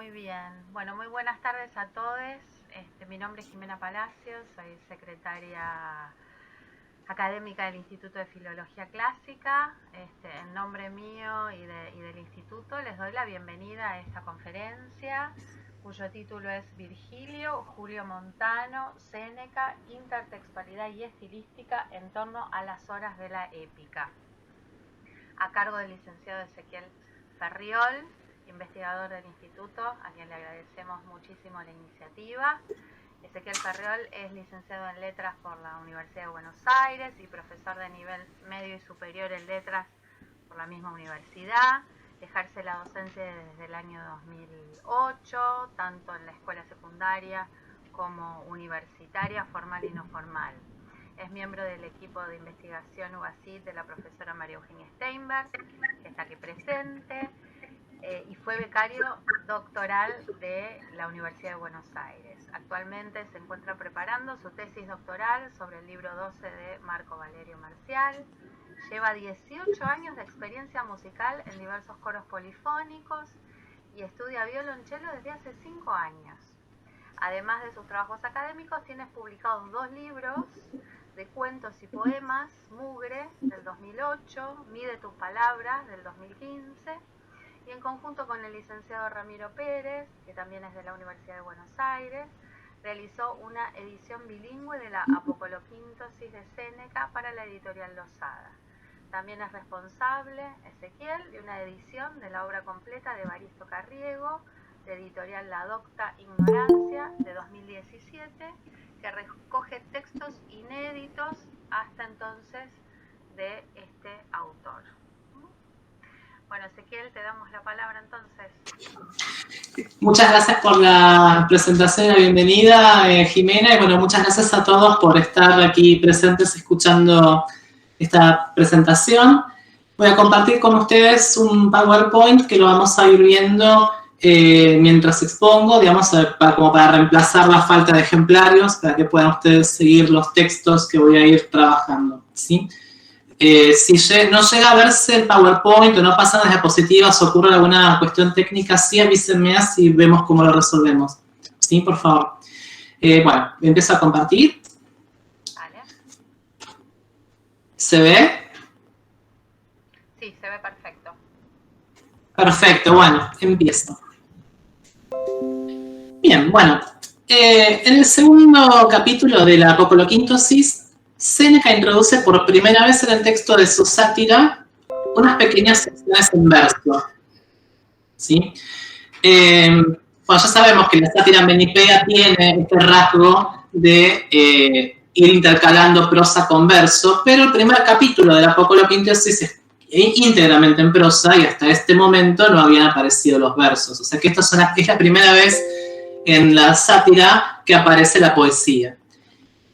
Muy bien. Bueno, muy buenas tardes a todos. Mi nombre es Jimena Palacios, soy secretaria académica del Instituto de Filología Clásica. En nombre mío y del Instituto les doy la bienvenida a esta conferencia, cuyo título es Virgilio, Julio Montano, Séneca, intertextualidad y estilística en torno a las horas de la épica, a cargo del licenciado Ezequiel Ferriol, investigador del instituto, a quien le agradecemos muchísimo la iniciativa. Ezequiel Ferriol es licenciado en Letras por la Universidad de Buenos Aires y profesor de nivel medio y superior en Letras por la misma universidad. Ejerce la docencia desde el año 2008, tanto en la escuela secundaria como universitaria, formal y no formal. Es miembro del equipo de investigación UASIT de la profesora María Eugenia Steinberg, que está aquí presente, y fue becario doctoral de la Universidad de Buenos Aires. Actualmente se encuentra preparando su tesis doctoral sobre el libro 12 de Marco Valerio Marcial. Lleva 18 años de experiencia musical en diversos coros polifónicos y estudia violonchelo desde hace 5 años. Además de sus trabajos académicos, tiene publicados 2 libros de cuentos y poemas, Mugre, del 2008, Mide tus palabras, del 2015, y en conjunto con el licenciado Ramiro Pérez, que también es de la Universidad de Buenos Aires, realizó una edición bilingüe de la Apocoloquintosis de Séneca para la editorial Losada. También es responsable, Ezequiel, de una edición de la obra completa de Evaristo Carriego, de editorial La Docta Ignorancia, de 2017, que recoge textos inéditos hasta entonces de este autor. Bueno, Ezequiel, te damos la palabra entonces. Muchas gracias por la presentación y la bienvenida, Jimena, y bueno, muchas gracias a todos por estar aquí presentes escuchando esta presentación. Voy a compartir con ustedes un PowerPoint que lo vamos a ir viendo mientras expongo, digamos, como para reemplazar la falta de ejemplarios, para que puedan ustedes seguir los textos que voy a ir trabajando, ¿sí? Si no llega a verse el PowerPoint o no pasan las diapositivas o ocurre alguna cuestión técnica, sí avísenme así vemos cómo lo resolvemos. ¿Sí? Por favor. Bueno, empiezo a compartir. Vale. ¿Se ve? Sí, se ve perfecto. Perfecto, bueno, empiezo. Bien, bueno. En el segundo capítulo de la Apocoloquintosis, Séneca introduce por primera vez en el texto de su sátira unas pequeñas secciones en verso. ¿Sí? Bueno, ya sabemos que la sátira menipea tiene este rasgo de ir intercalando prosa con verso, pero el primer capítulo de la Apocoloquintosis es íntegramente en prosa y hasta este momento no habían aparecido los versos. O sea que es la primera vez en la sátira que aparece la poesía.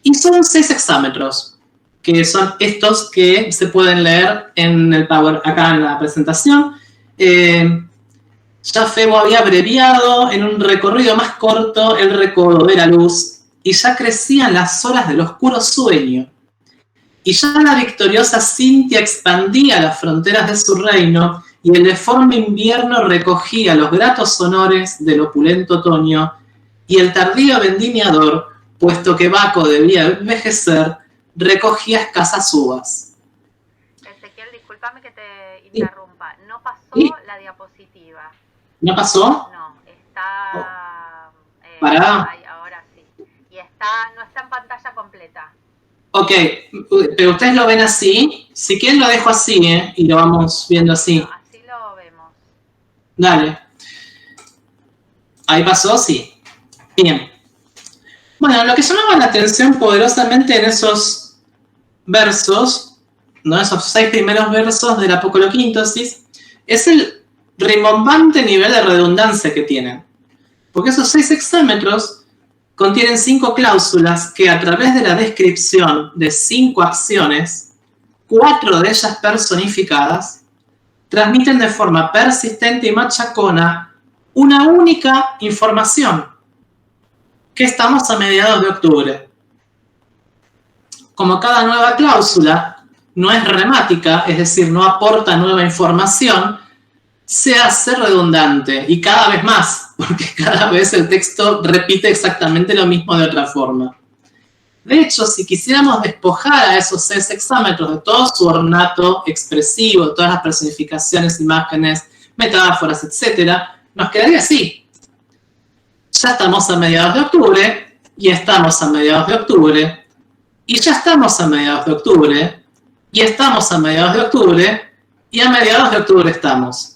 Y son 6 hexámetros, que son estos que se pueden leer en el acá en la presentación. Ya Febo había abreviado en un recorrido más corto el recodo de la luz, y ya crecían las horas del oscuro sueño. Y ya la victoriosa Cintia expandía las fronteras de su reino, y el deforme invierno recogía los gratos honores del opulento otoño, y el tardío vendimiador, puesto que Baco debía envejecer, recogía escasas uvas. Ezequiel, discúlpame que te interrumpa. No pasó la diapositiva. ¿No pasó? No, está... ¿Parada? Ahora sí. Y no está en pantalla completa. Ok, pero ustedes lo ven así. Si quieren lo dejo así, y lo vamos viendo así. No, así lo vemos. Dale. ¿Ahí pasó? Sí. Bien. Bueno, lo que llamaba la atención poderosamente en esos versos, ¿no? Esos 6 primeros versos de la Apocoloquintosis, es el rimbombante nivel de redundancia que tienen. Porque esos 6 hexámetros contienen 5 cláusulas que a través de la descripción de 5 acciones, 4 de ellas personificadas, transmiten de forma persistente y machacona una única información, que estamos a mediados de octubre. Como cada nueva cláusula no es remática, es decir, no aporta nueva información, se hace redundante, y cada vez más, porque cada vez el texto repite exactamente lo mismo de otra forma. De hecho, si quisiéramos despojar a esos 6 hexámetros de todo su ornato expresivo, de todas las personificaciones, imágenes, metáforas, etc., nos quedaría así. Ya estamos a mediados de octubre, y estamos a mediados de octubre, y ya estamos a mediados de octubre, y estamos a mediados de octubre, y a mediados de octubre estamos.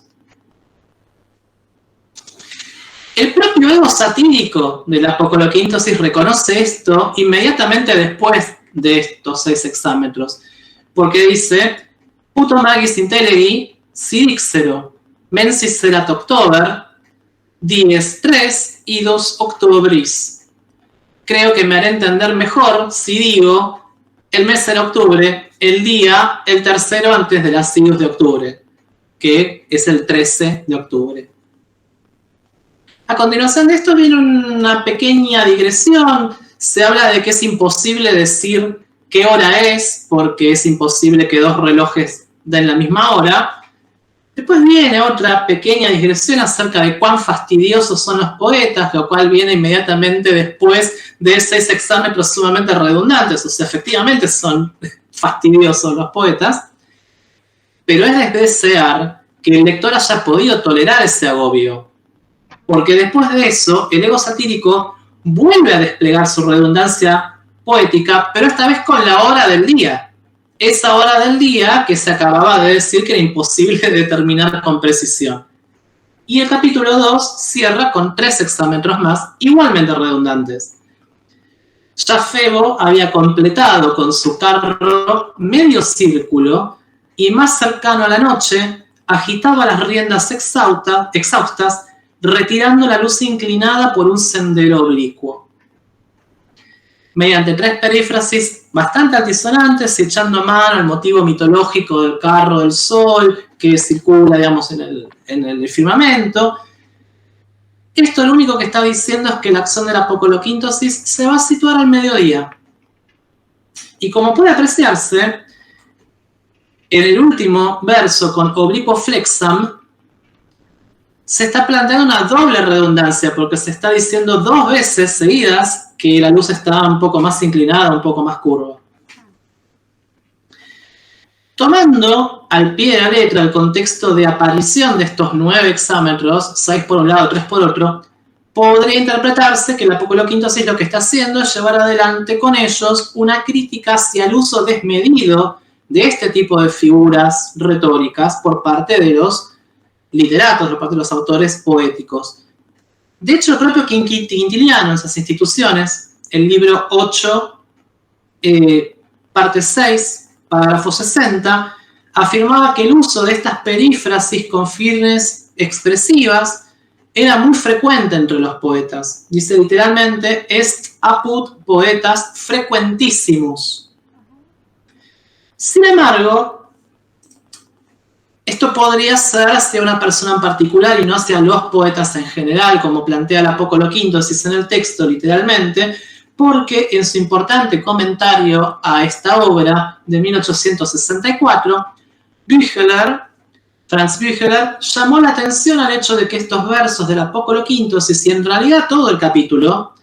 El propio ego satírico de la apocoloquintosis reconoce esto inmediatamente después de estos 6 hexámetros, porque dice, puto magis intelegi, sidixero, mensis erat october, dies 3 y 2 octobris. Creo que me haré entender mejor si digo, el mes era octubre, el día, el tercero antes de las idus de octubre, que es el 13 de octubre. A continuación de esto viene una pequeña digresión. Se habla de que es imposible decir qué hora es, porque es imposible que 2 relojes den la misma hora. Después viene otra pequeña digresión acerca de cuán fastidiosos son los poetas, lo cual viene inmediatamente después de 6 hexámetros sumamente redundantes. O sea, efectivamente son fastidiosos los poetas, pero es de desear que el lector haya podido tolerar ese agobio. Porque después de eso, el ego satírico vuelve a desplegar su redundancia poética, pero esta vez con la hora del día. Esa hora del día que se acababa de decir que era imposible determinar con precisión. Y el capítulo 2 cierra con 3 hexámetros más, igualmente redundantes. Ya Febo había completado con su carro medio círculo y más cercano a la noche agitaba las riendas exhaustas, retirando la luz inclinada por un sendero oblicuo. Mediante 3 perífrasis bastante altisonantes y echando mano al motivo mitológico del carro del sol que circula, digamos, en el firmamento, esto lo único que está diciendo es que la acción de la apocoloquintosis se va a situar al mediodía. Y como puede apreciarse, en el último verso con obliquo flexam, se está planteando una doble redundancia, porque se está diciendo 2 veces seguidas que la luz está un poco más inclinada, un poco más curva. Tomando al pie de la letra el contexto de aparición de estos 9 hexámetros, 6 por un lado, 3 por otro, podría interpretarse que la apocoloquintosis lo que está haciendo es llevar adelante con ellos una crítica hacia el uso desmedido de este tipo de figuras retóricas por parte de los literatos, por parte de los autores poéticos. De hecho, el propio Quintiliano en esas instituciones, el libro 8, parte 6, parágrafo 60, afirmaba que el uso de estas perífrasis con fines expresivas era muy frecuente entre los poetas. Dice literalmente, est apud poetas frequentissimus. Sin embargo, esto podría ser hacia una persona en particular y no hacia los poetas en general, como plantea la apocoloquintosis en el texto, literalmente, porque en su importante comentario a esta obra de 1864, Franz Bücheler llamó la atención al hecho de que estos versos de la apocoloquintosis, y en realidad todo el capítulo,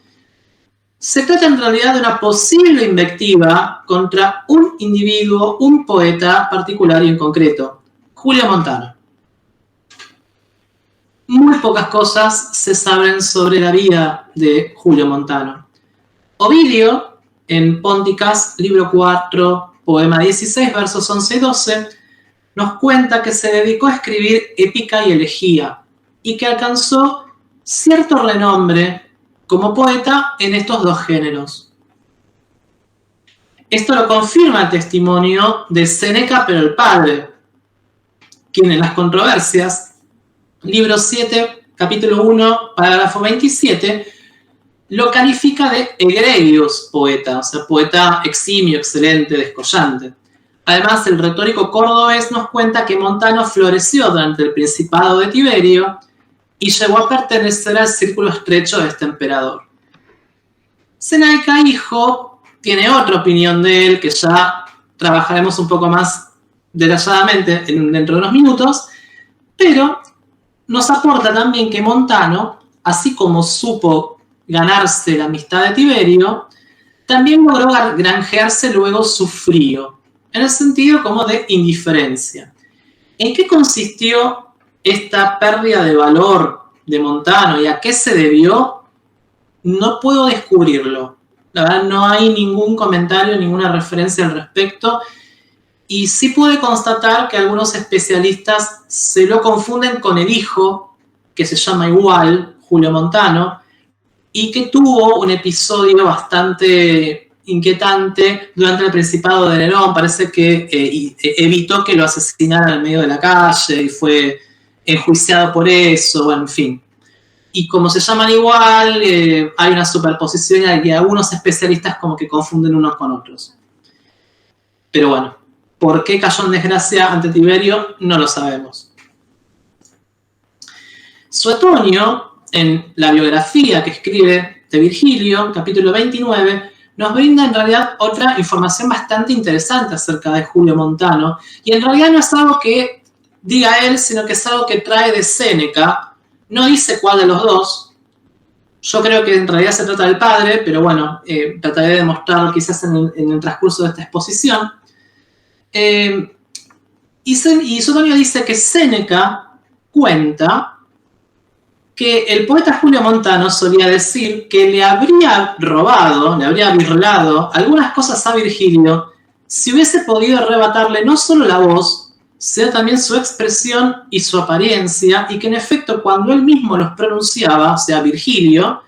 se trata en realidad de una posible invectiva contra un individuo, un poeta particular y en concreto, Julio Montano. Muy pocas cosas se saben sobre la vida de Julio Montano. Ovidio, en Pónticas, libro 4, poema 16, versos 11 y 12, nos cuenta que se dedicó a escribir épica y elegía y que alcanzó cierto renombre como poeta en estos 2 géneros. Esto lo confirma el testimonio de Séneca, pero el padre, quien en las controversias, libro 7, capítulo 1, parágrafo 27, lo califica de egregios poeta, o sea, poeta eximio, excelente, descollante. Además, el retórico cordobés nos cuenta que Montano floreció durante el principado de Tiberio y llegó a pertenecer al círculo estrecho de este emperador. Séneca, hijo, tiene otra opinión de él, que ya trabajaremos un poco más detalladamente dentro de unos minutos, pero nos aporta también que Montano, así como supo ganarse la amistad de Tiberio, también logró granjearse luego su frío, en el sentido como de indiferencia. ¿En qué consistió esta pérdida de valor de Montano y a qué se debió? No puedo descubrirlo. La verdad, no hay ningún comentario, ninguna referencia al respecto. Y sí pude constatar que algunos especialistas se lo confunden con el hijo, que se llama igual, Julio Montano, y que tuvo un episodio bastante inquietante durante el Principado de Nerón. Parece que evitó que lo asesinaran en medio de la calle y fue enjuiciado por eso, bueno, en fin. Y como se llaman igual, hay una superposición y algunos especialistas como que confunden unos con otros. Pero bueno, ¿por qué cayó en desgracia ante Tiberio? No lo sabemos. Suetonio, en la biografía que escribe de Virgilio, capítulo 29, nos brinda en realidad otra información bastante interesante acerca de Julio Montano. Y en realidad no es algo que diga él, sino que es algo que trae de Séneca. No dice cuál de los dos. Yo creo que en realidad se trata del padre, pero bueno, trataré de demostrarlo quizás en el transcurso de esta exposición. Y Suetonio dice que Séneca cuenta que el poeta Julio Montano solía decir que le habría robado, le habría birlado algunas cosas a Virgilio si hubiese podido arrebatarle no solo la voz, sino también su expresión y su apariencia, y que en efecto cuando él mismo los pronunciaba, o sea, Virgilio,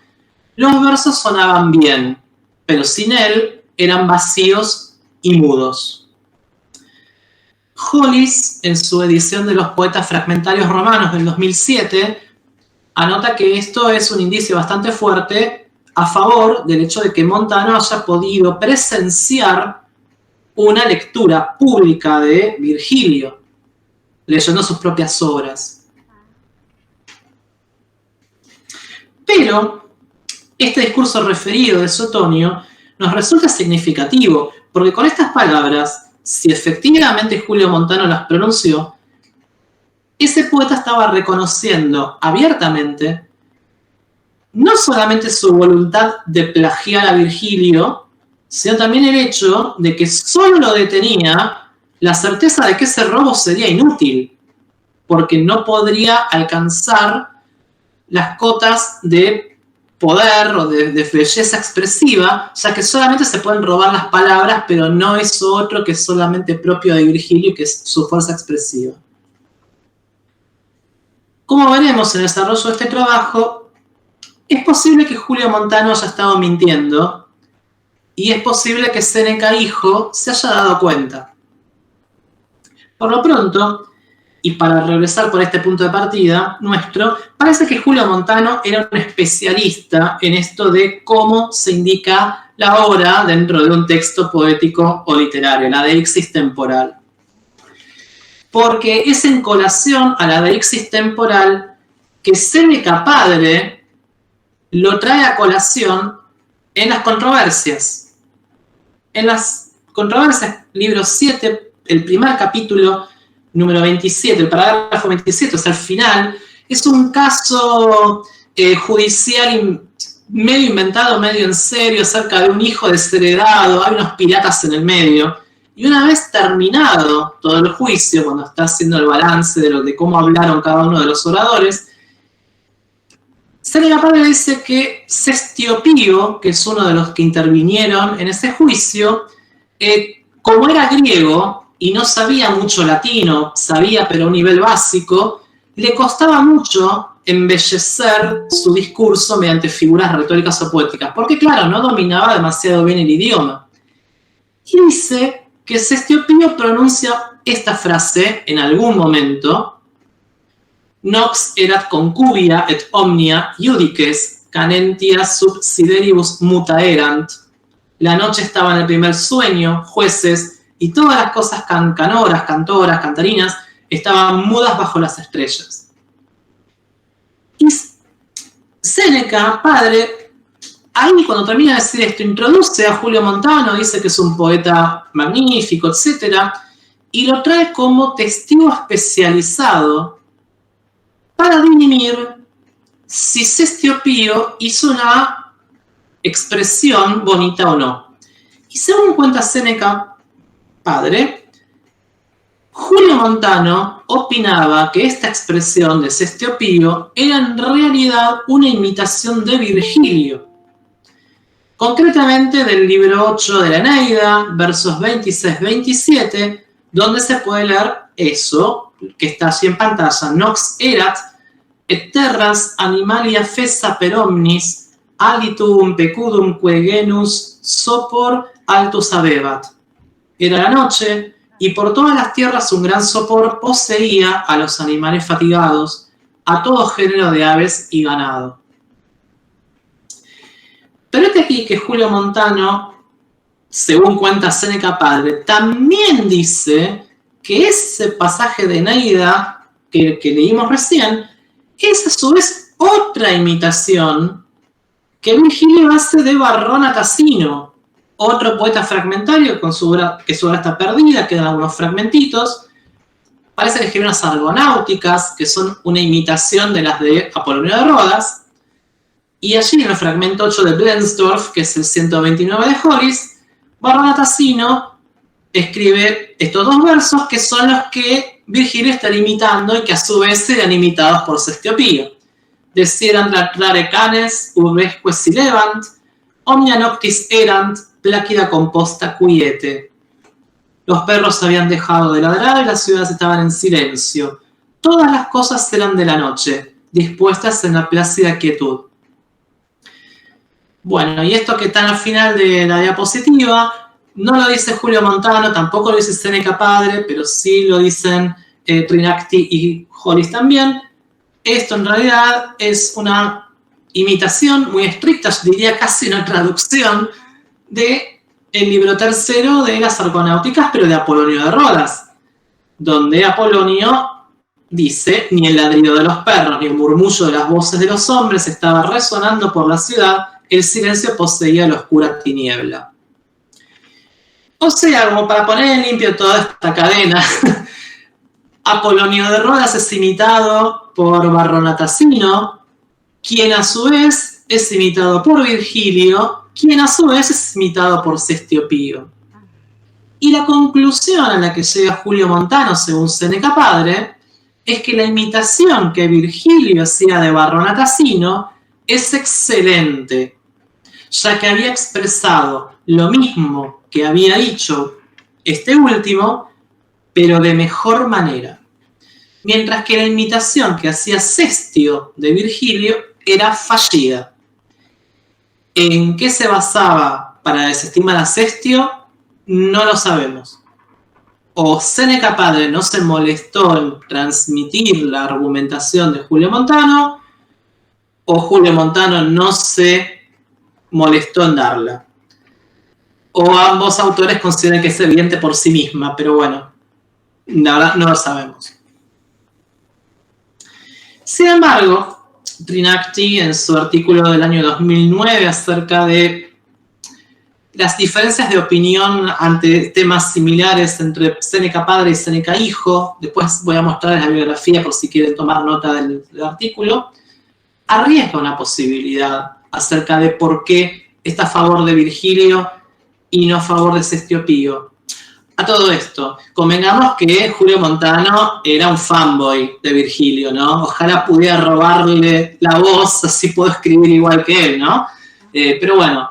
los versos sonaban bien, pero sin él eran vacíos y mudos. Hollis, en su edición de los poetas fragmentarios romanos del 2007, anota que esto es un indicio bastante fuerte a favor del hecho de que Montano haya podido presenciar una lectura pública de Virgilio, leyendo sus propias obras. Pero este discurso referido de Suetonio nos resulta significativo, porque con estas palabras, si efectivamente Julio Montano las pronunció, ese poeta estaba reconociendo abiertamente no solamente su voluntad de plagiar a Virgilio, sino también el hecho de que solo lo detenía la certeza de que ese robo sería inútil, porque no podría alcanzar las cotas de poder o de belleza expresiva, ya que solamente se pueden robar las palabras, pero no es otro que es solamente propio de Virgilio, que es su fuerza expresiva. Como veremos en el desarrollo de este trabajo, es posible que Julio Montano haya estado mintiendo y es posible que Séneca hijo se haya dado cuenta. Por lo pronto, y para regresar por este punto de partida nuestro, parece que Julio Montano era un especialista en esto de cómo se indica la hora dentro de un texto poético o literario, la deixis temporal. Porque es en colación a la deixis temporal que Séneca padre lo trae a colación en las controversias. En las controversias, libro 7, el primer capítulo, número 27, el parágrafo 27, o sea, al final, es un caso judicial medio inventado, medio en serio, acerca de un hijo desheredado, hay unos piratas en el medio. Y una vez terminado todo el juicio, cuando está haciendo el balance de cómo hablaron cada uno de los oradores, Séneca padre dice que Sestio Pío, que es uno de los que intervinieron en ese juicio, como era griego y no sabía mucho latino, sabía pero a un nivel básico, le costaba mucho embellecer su discurso mediante figuras retóricas o poéticas, porque claro, no dominaba demasiado bien el idioma. Y dice que Sestio Pío pronuncia esta frase en algún momento: Nox erat concubia et omnia iudices canentia sub sideribus mutaerant. La noche estaba en el primer sueño, jueces, y todas las cosas canoras, cantoras, cantarinas, estaban mudas bajo las estrellas. Y Séneca, padre, ahí cuando termina de decir esto, introduce a Julio Montano, dice que es un poeta magnífico, etc., y lo trae como testigo especializado para dirimir si Cestio Pío hizo una expresión bonita o no. Y según cuenta Séneca, padre, Julio Montano opinaba que esta expresión de Cestio Pío era en realidad una imitación de Virgilio, concretamente del libro 8 de la Eneida, versos 26-27, donde se puede leer eso, que está así en pantalla: Nox erat, et terras animalia fessa per omnis, alitum pecudum quae genus sopor altus habebat. Era la noche, y por todas las tierras un gran sopor poseía a los animales fatigados, a todo género de aves y ganado. Pero este aquí que Julio Montano, según cuenta Séneca padre, también dice que ese pasaje de Eneida que leímos recién es a su vez otra imitación que Virgilio hace de Varrón Tasino, otro poeta fragmentario con su obra está perdida, quedan algunos fragmentitos. Parece que escribió unas argonáuticas que son una imitación de las de Apolonio de Rodas. Y allí en el fragmento 8 de Blensdorf, que es el 129 de Hollis, Varrón Tasino escribe estos dos versos que son los que Virgilio está imitando y que a su vez eran imitados por Cestio Pío. Desierant latrare canes, urbesque silevant, omnia noctis erant, plácida composta quiete. Los perros habían dejado de ladrar y las ciudades estaban en silencio. Todas las cosas eran de la noche, dispuestas en la plácida quietud. Bueno, y esto que está al final de la diapositiva, no lo dice Julio Montano, tampoco lo dice Séneca padre, pero sí lo dicen Trinacti y Hollis también. Esto en realidad es una imitación muy estricta, yo diría casi una traducción del libro tercero de las Argonáuticas, pero de Apolonio de Rodas, donde Apolonio dice: ni el ladrido de los perros, ni el murmullo de las voces de los hombres estaba resonando por la ciudad, el silencio poseía la oscura tiniebla. O sea, como para poner en limpio toda esta cadena, Apolonio de Rodas es imitado por Varrón Tasino, quien a su vez es imitado por Virgilio, quien a su vez es imitado por Cestio Pío. Y la conclusión a la que llega Julio Montano, según Séneca padre, es que la imitación que Virgilio hacía de Varrón Tasino es excelente, ya que había expresado lo mismo que había dicho este último, pero de mejor manera. Mientras que la imitación que hacía Cestio de Virgilio era fallida. ¿En qué se basaba para desestimar a Cestio? No lo sabemos. O Séneca padre no se molestó en transmitir la argumentación de Julio Montano, o Julio Montano no se molestó en darla. O ambos autores consideran que es evidente por sí misma, pero bueno, la verdad no lo sabemos. Sin embargo, Trinacti, en su artículo del año 2009 acerca de las diferencias de opinión ante temas similares entre Séneca padre y Séneca hijo, después voy a mostrarles la bibliografía por si quieren tomar nota del artículo, arriesga una posibilidad acerca de por qué está a favor de Virgilio y no a favor de Cestio Pío. A todo esto, convengamos que Julio Montano era un fanboy de Virgilio, ¿no? Ojalá pudiera robarle la voz, así puedo escribir igual que él, ¿no? Pero bueno,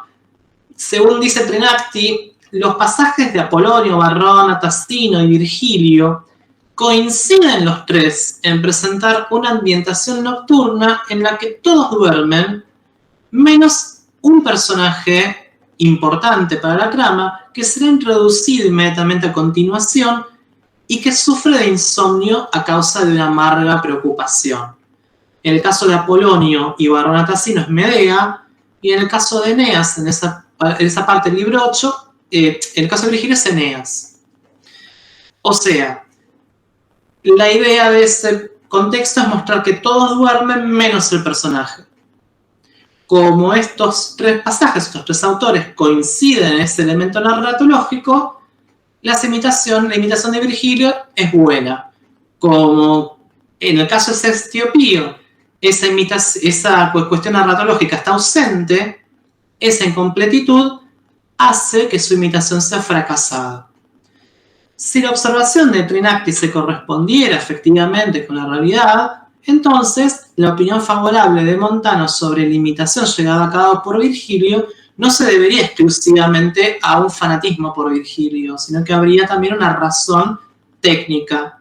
según dice Trinacti, los pasajes de Apolonio, Varrón, Tasino y Virgilio coinciden los tres en presentar una ambientación nocturna en la que todos duermen, menos un personaje importante para la trama, que será introducido inmediatamente a continuación y que sufre de insomnio a causa de una amarga preocupación. En el caso de Apolonio y Varrón Tasino es Medea, y en el caso de Eneas, en esa parte del libro 8, en el caso de Virgilio es Eneas. O sea, la idea de ese contexto es mostrar que todos duermen menos el personaje. Como estos tres pasajes, estos tres autores coinciden en ese elemento narratológico, la imitación de Virgilio es buena. Como en el caso de Cestiopío, esa cuestión narratológica está ausente, esa incompletitud hace que su imitación sea fracasada. Si la observación de Trinacti se correspondiera efectivamente con la realidad, entonces la opinión favorable de Montano sobre la imitación llevada a cabo por Virgilio no se debería exclusivamente a un fanatismo por Virgilio, sino que habría también una razón técnica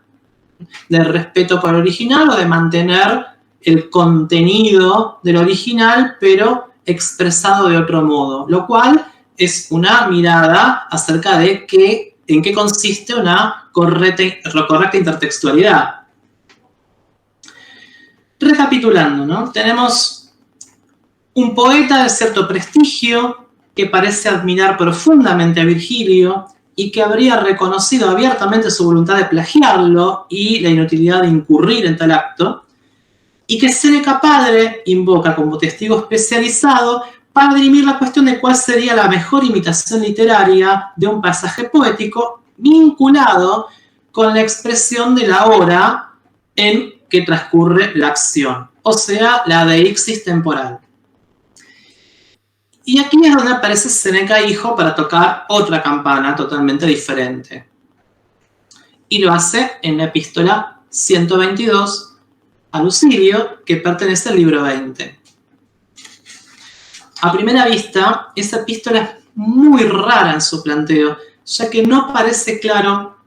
de respeto por el original o de mantener el contenido del original, pero expresado de otro modo, lo cual es una mirada acerca de en qué consiste una correcta intertextualidad. Recapitulando, ¿no? Tenemos un poeta de cierto prestigio que parece admirar profundamente a Virgilio y que habría reconocido abiertamente su voluntad de plagiarlo y la inutilidad de incurrir en tal acto, y que Séneca padre invoca como testigo especializado para dirimir la cuestión de cuál sería la mejor imitación literaria de un pasaje poético vinculado con la expresión de la hora en que transcurre la acción, o sea, la deixis temporal. Y aquí es donde aparece Séneca hijo para tocar otra campana totalmente diferente. Y lo hace en la epístola 122 a Lucilio, que pertenece al libro 20. A primera vista, esa epístola es muy rara en su planteo, ya que no parece claro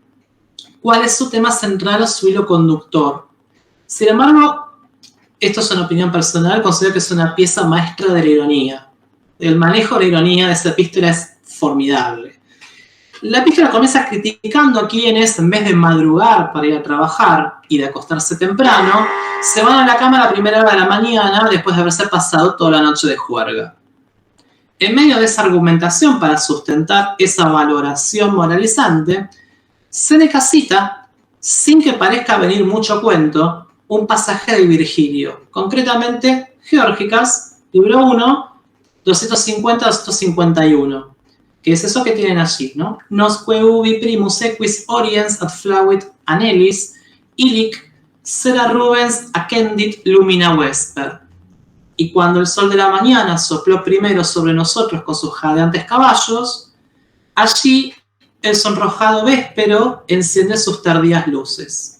cuál es su tema central o su hilo conductor. Sin embargo, esto es una opinión personal, considero que es una pieza maestra de la ironía. El manejo de la ironía de esa epístola es formidable. La epístola comienza criticando a quienes, en vez de madrugar para ir a trabajar y de acostarse temprano, se van a la cama a la primera hora de la mañana después de haberse pasado toda la noche de juerga. En medio de esa argumentación para sustentar esa valoración moralizante, Séneca cita, sin que parezca venir mucho a cuento, un pasaje de Virgilio, concretamente Geórgicas, libro 1, 250-251, que es eso que tienen allí, ¿no? Nosque ubi primus equis oriens ad flavit anelis, illic sera rubens accendit lumina vesper. Y cuando el sol de la mañana sopló primero sobre nosotros con sus jadeantes caballos, allí el sonrojado véspero enciende sus tardías luces.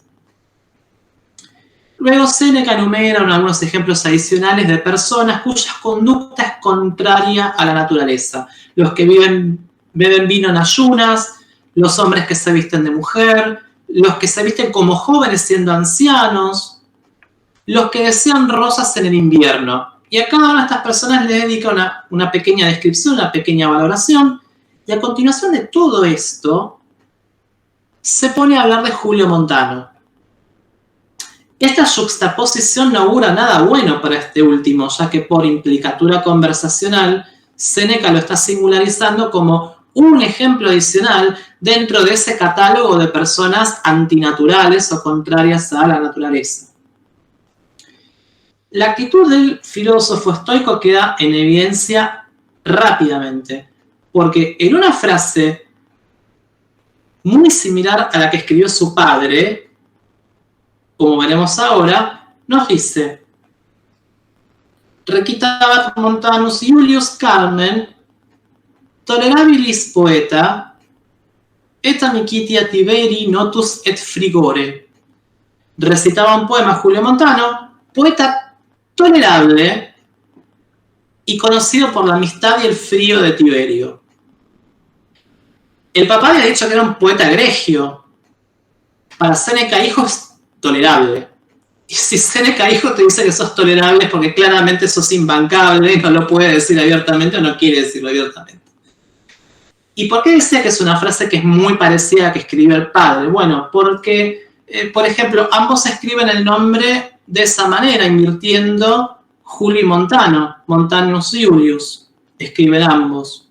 Luego Séneca enumera algunos ejemplos adicionales de personas cuya conducta es contraria a la naturaleza. Los que beben vino en ayunas, los hombres que se visten de mujer, los que se visten como jóvenes siendo ancianos, los que desean rosas en el invierno. Y a cada una de estas personas le dedica una pequeña descripción, una pequeña valoración, y a continuación de todo esto se pone a hablar de Julio Montano. Esta juxtaposición no augura nada bueno para este último, ya que por implicatura conversacional, Séneca lo está singularizando como un ejemplo adicional dentro de ese catálogo de personas antinaturales o contrarias a la naturaleza. La actitud del filósofo estoico queda en evidencia rápidamente, porque en una frase muy similar a la que escribió su padre, como veremos ahora, nos dice: Requitabat Montanus Iulius Carmen, tolerabilis poeta, et amicitia Tiberi notus et frigore. Recitaba un poema Julio Montano, poeta tolerable y conocido por la amistad y el frío de Tiberio. El papá había dicho que era un poeta egregio. Para Séneca hijo es tolerable. Y si Séneca hijo te dice que sos tolerable es porque claramente sos imbancable y no lo puede decir abiertamente o no quiere decirlo abiertamente. ¿Y por qué dice que es una frase que es muy parecida a la que escribió el padre? Bueno, porque, por ejemplo, ambos escriben el nombre de esa manera, invirtiendo Julio y Montano, Montanus Iulius, escriben ambos.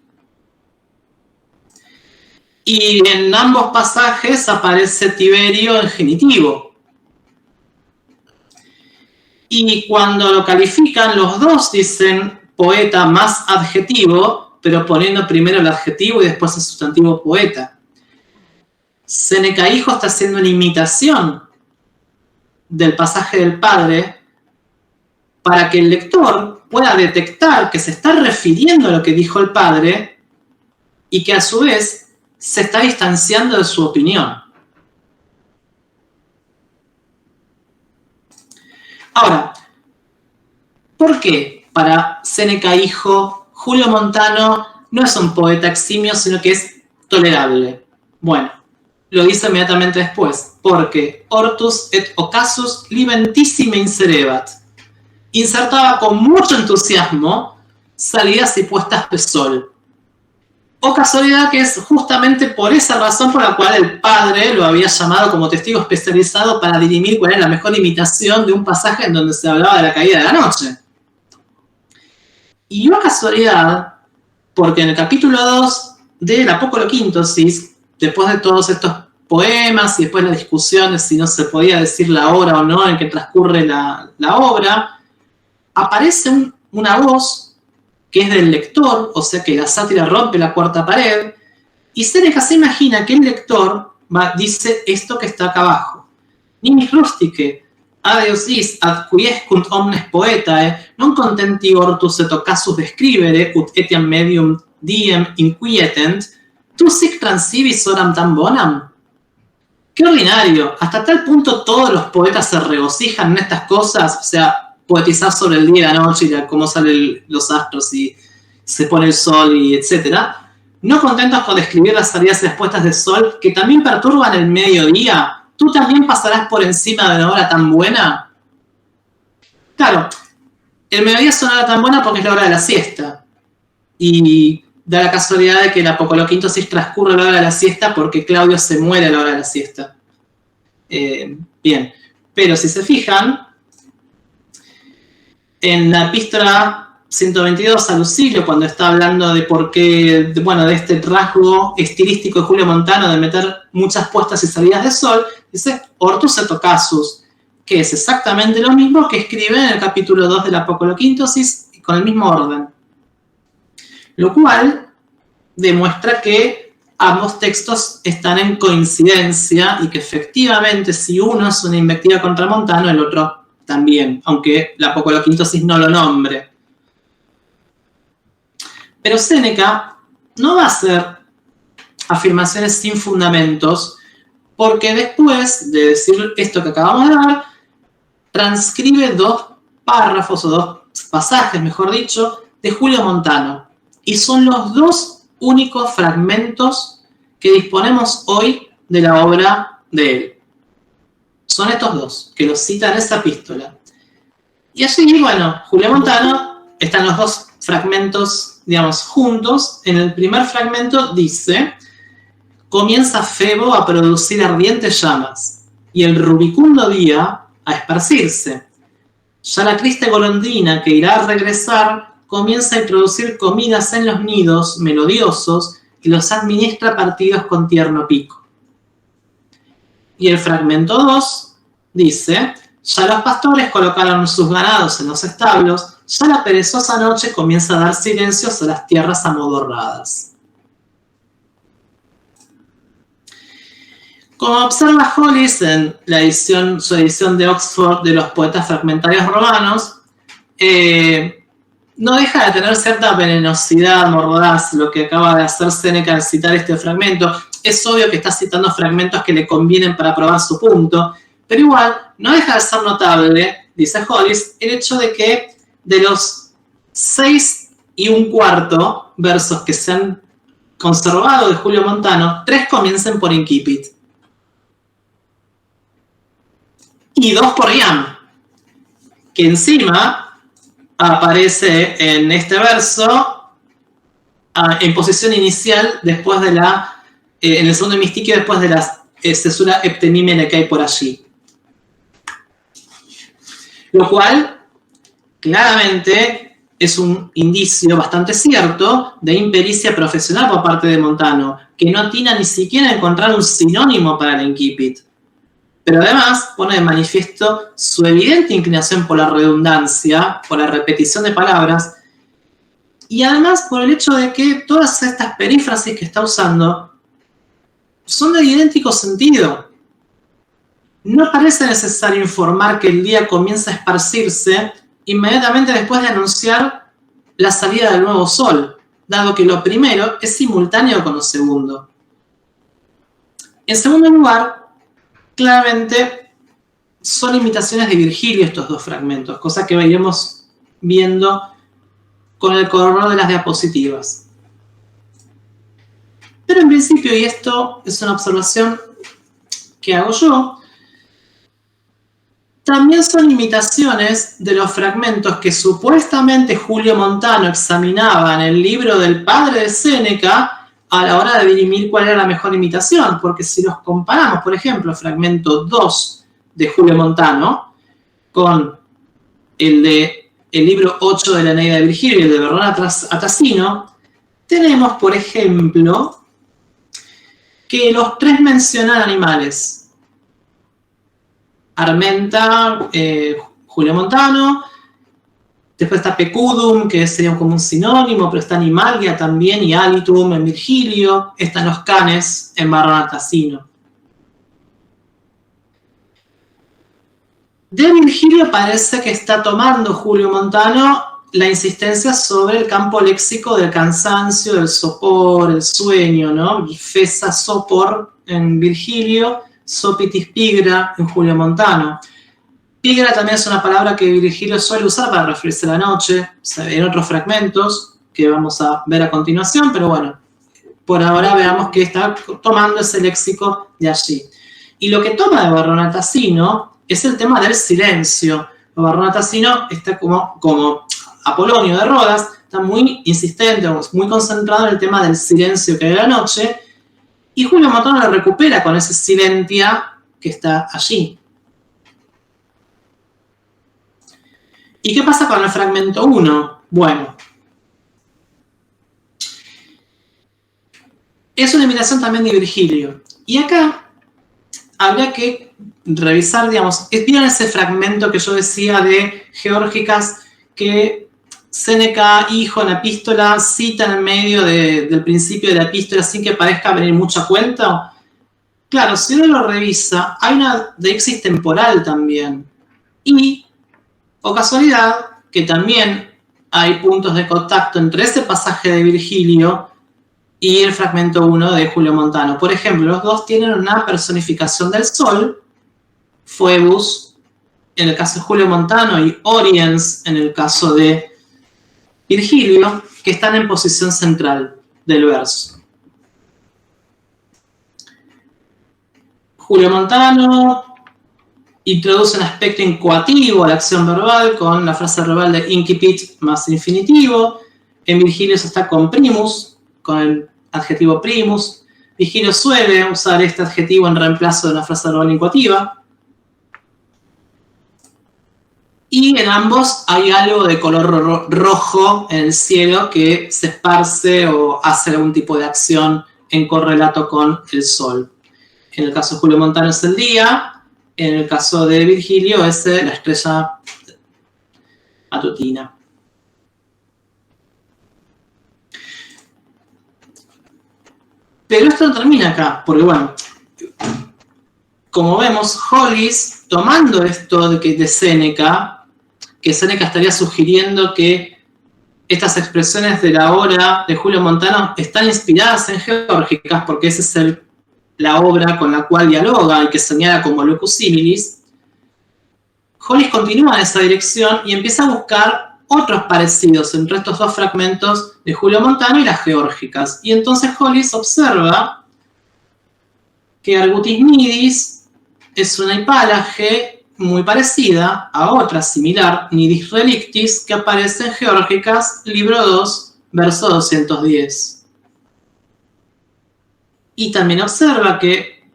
Y en ambos pasajes aparece Tiberio en genitivo. Y cuando lo califican, los dos dicen poeta más adjetivo, pero poniendo primero el adjetivo y después el sustantivo poeta. Séneca hijo está haciendo una imitación del pasaje del padre para que el lector pueda detectar que se está refiriendo a lo que dijo el padre y que a su vez se está distanciando de su opinión. Ahora, ¿por qué para Séneca hijo Julio Montano no es un poeta eximio, sino que es tolerable? Bueno, lo dice inmediatamente después, porque Hortus et occasus libentissime inserebat. Insertaba con mucho entusiasmo salidas y puestas de sol. O casualidad que es justamente por esa razón por la cual el padre lo había llamado como testigo especializado para dirimir cuál era la mejor imitación de un pasaje en donde se hablaba de la caída de la noche. Y una casualidad, porque en el capítulo 2 de la Apocoloquíntosis, después de todos estos poemas y después la discusión de si no se podía decir la hora o no en que transcurre la obra, aparece una voz que es del lector, o sea que la sátira rompe la cuarta pared, y Séneca se imagina que el lector dice esto que está acá abajo. Nimis rustice, adeus is, ad quiescunt omnes poetae, non contenti hortus et occasus describere, ut etiam medium diem inquietent, tu sic transibis horam tan bonam. ¡Qué ordinario! Hasta tal punto todos los poetas se regocijan en estas cosas, o sea, poetizar sobre el día y la noche y cómo salen los astros y se pone el sol y etcétera. No contentos con describir las salidas y las puestas de sol que también perturban el mediodía, ¿tú también pasarás por encima de una hora tan buena? Claro, el mediodía es una hora tan buena porque es la hora de la siesta. Y da la casualidad de que la Apocoloquíntosis transcurre a la hora de la siesta porque Claudio se muere a la hora de la siesta. Bien, pero si se fijan, en la epístola 122 a Lucilio, cuando está hablando de por qué, de este rasgo estilístico de Julio Montano de meter muchas puestas y salidas de sol, dice Hortus et occasus, que es exactamente lo mismo que escribe en el capítulo 2 de la Apocoloquíntosis con el mismo orden. Lo cual demuestra que ambos textos están en coincidencia y que efectivamente si uno es una invectiva contra Montano, el otro también, aunque la Apocoloquíntosis no lo nombre. Pero Séneca no va a hacer afirmaciones sin fundamentos, porque después de decir esto que acabamos de ver, transcribe dos párrafos o dos pasajes, mejor dicho, de Julio Montano. Y son los dos únicos fragmentos que disponemos hoy de la obra de él. Son estos dos, que los citan en esa epístola. Y allí, Julio Montano, están los dos fragmentos, juntos. En el primer fragmento dice, comienza Febo a producir ardientes llamas, y el rubicundo día a esparcirse. Ya la triste golondrina que irá a regresar, comienza a introducir comidas en los nidos melodiosos y los administra partidos con tierno pico. Y el fragmento 2 dice, ya los pastores colocaron sus ganados en los establos, ya la perezosa noche comienza a dar silencios a las tierras amodorradas. Como observa Hollis en su edición de Oxford de los poetas fragmentarios romanos, no deja de tener cierta venenosidad mordaz lo que acaba de hacer Séneca al citar este fragmento. Es obvio que está citando fragmentos que le convienen para probar su punto, pero igual no deja de ser notable, dice Hollis, el hecho de que de los 6 1/4 versos que se han conservado de Julio Montano, 3 comiencen por incipit. Y 2 por iam, que encima aparece en este verso en posición inicial después de en el segundo hemistiquio después de la cesura heptemímene que hay por allí. Lo cual claramente es un indicio bastante cierto de impericia profesional por parte de Montano, que no atina ni siquiera a encontrar un sinónimo para el incipit. Pero además pone de manifiesto su evidente inclinación por la redundancia, por la repetición de palabras, y además por el hecho de que todas estas perífrasis que está usando son de idéntico sentido. no parece necesario informar que el día comienza a esparcirse inmediatamente después de anunciar la salida del nuevo sol, dado que lo primero es simultáneo con lo segundo. En segundo lugar, claramente son imitaciones de Virgilio estos dos fragmentos, cosa que iremos viendo con el correr de las diapositivas. Pero en principio, y esto es una observación que hago yo, también son imitaciones de los fragmentos que supuestamente Julio Montano examinaba en el libro del padre de Séneca a la hora de dirimir cuál era la mejor imitación, porque si los comparamos, por ejemplo, fragmento 2 de Julio Montano con el libro 8 de la Eneida de Virgilio y el de Verdón a Tassino, tenemos, por ejemplo, que los tres mencionan animales. Armenta, Julio Montano, después está Pecudum, que sería como un sinónimo, pero está Animalia también, y Alitum en Virgilio, están los canes en Verdón a Tassino. De Virgilio parece que está tomando Julio Montano la insistencia sobre el campo léxico del cansancio, del sopor, el sueño, ¿no? Fesa sopor en Virgilio, sopitis pigra en Julio Montano. Pigra también es una palabra que Virgilio suele usar para referirse a la noche, en otros fragmentos que vamos a ver a continuación, pero bueno, por ahora veamos que está tomando ese léxico de allí. Y lo que toma de Verdón a Tassino es el tema del silencio. Verdón a Tassino está como Apolonio de Rodas, está muy insistente, muy concentrado en el tema del silencio que hay en la noche, y Julio Montano lo recupera con ese silentia que está allí. ¿Y qué pasa con el fragmento 1? Bueno, es una imitación también de Virgilio. Y acá habría que revisar, digamos, ¿vieron ese fragmento que yo decía de Geórgicas que Séneca, hijo en la epístola, cita en el medio del principio de la epístola sin que parezca venir mucha cuenta? Claro, si uno lo revisa, hay una deixis temporal también. Y, o casualidad, que también hay puntos de contacto entre ese pasaje de Virgilio y el fragmento 1 de Julio Montano. Por ejemplo, los dos tienen una personificación del sol, Phoebus en el caso de Julio Montano y Oriens en el caso de Virgilio, que están en posición central del verso. Julio Montano introduce un aspecto incoativo a la acción verbal con la frase verbal de incipit más infinitivo. En Virgilio eso está con primus, con el adjetivo primus. Virgilio suele usar este adjetivo en reemplazo de una frase verbal incoativa. Y en ambos hay algo de color rojo en el cielo que se esparce o hace algún tipo de acción en correlato con el sol. En el caso de Julio Montano es el día, en el caso de Virgilio es la estrella matutina. Pero esto no termina acá, porque bueno, como vemos, Hollis, tomando esto de Séneca, que Séneca estaría sugiriendo que estas expresiones de la obra de Julio Montano están inspiradas en Geórgicas, porque esa es la obra con la cual dialoga y que señala como locus similis. Hollis continúa en esa dirección y empieza a buscar otros parecidos entre estos dos fragmentos de Julio Montano y las Geórgicas. Y entonces Hollis observa que Argutis Nidis es una hipálaje muy parecida a otra similar, Nidis Relictis, que aparece en Geórgicas, libro 2, verso 210. Y también observa que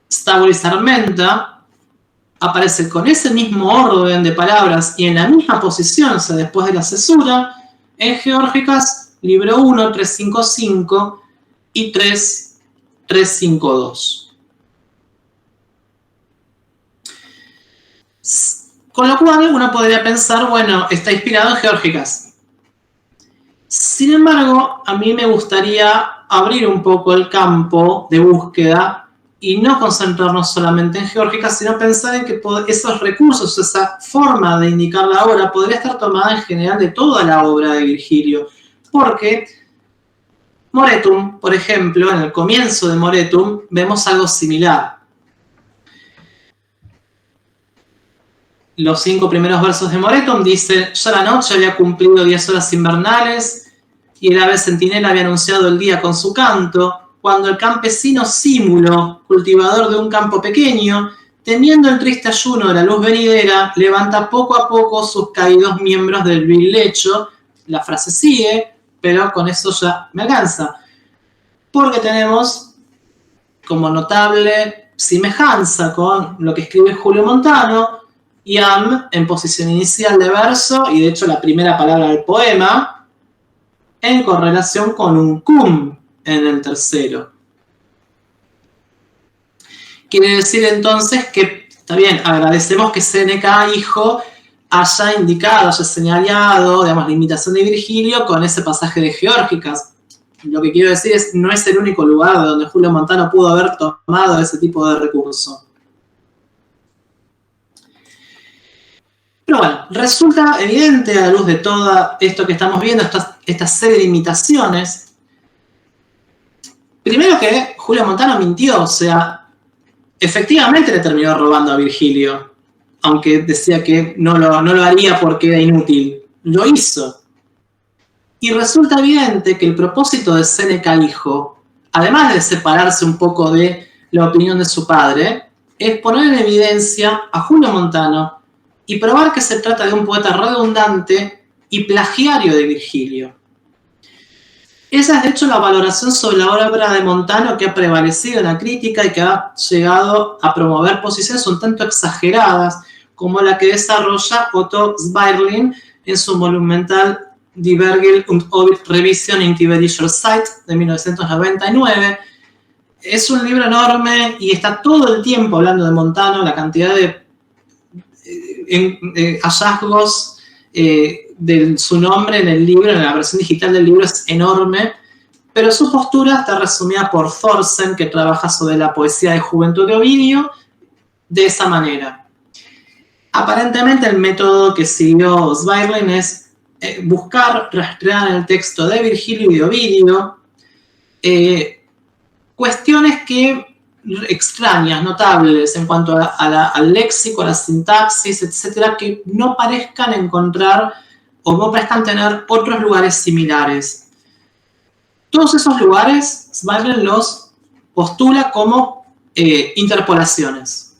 Stauris Armenta aparece con ese mismo orden de palabras y en la misma posición, o sea, después de la cesura, en Geórgicas, libro 1, 355 y 3, 352. Con lo cual uno podría pensar, bueno, está inspirado en Geórgicas. Sin embargo, a mí me gustaría abrir un poco el campo de búsqueda y no concentrarnos solamente en Geórgica, sino pensar en que esos recursos, esa forma de indicar la obra, podría estar tomada en general de toda la obra de Virgilio. Porque Moretum, por ejemplo, en el comienzo de Moretum, vemos algo similar. Los 5 primeros versos de Moretum dicen: ya la noche había cumplido 10 horas invernales y el ave centinela había anunciado el día con su canto, cuando el campesino Símulo, cultivador de un campo pequeño, temiendo el triste ayuno de la luz venidera, levanta poco a poco sus caídos miembros del vil lecho. La frase sigue, pero con eso ya me alcanza. Porque tenemos como notable semejanza con lo que escribe Julio Montano, Iam en posición inicial de verso, y de hecho la primera palabra del poema, en correlación con un cum en el tercero. Quiere decir entonces que, está bien, agradecemos que Séneca, hijo, haya indicado, haya señalado, digamos, la imitación de Virgilio con ese pasaje de Geórgicas. Lo que quiero decir es, no es el único lugar de donde Julio Montano pudo haber tomado ese tipo de recurso. Pero bueno, resulta evidente a la luz de todo esto que estamos viendo, esta serie de imitaciones, primero que Julio Montano mintió, o sea, efectivamente le terminó robando a Virgilio, aunque decía que no lo haría porque era inútil. Lo hizo. Y resulta evidente que el propósito de Séneca hijo, además de separarse un poco de la opinión de su padre, es poner en evidencia a Julio Montano y probar que se trata de un poeta redundante y plagiario de Virgilio. Esa es de hecho la valoración sobre la obra de Montano que ha prevalecido en la crítica y que ha llegado a promover posiciones un tanto exageradas, como la que desarrolla Otto Sweirling en su monumental Die Vergil und Ovid Revision in Tiberischer Zeit de 1999. Es un libro enorme y está todo el tiempo hablando de Montano, la cantidad de hallazgos de su nombre en el libro, en la versión digital del libro es enorme, pero su postura está resumida por Thorsen, que trabaja sobre la poesía de juventud de Ovidio, de esa manera. Aparentemente el método que siguió Sweirling es buscar rastrear en el texto de Virgilio y de Ovidio cuestiones extrañas, notables en cuanto al léxico, a la sintaxis, etcétera, que no parezcan encontrar o no parezcan tener otros lugares similares. Todos esos lugares Sweirling los postula como interpolaciones.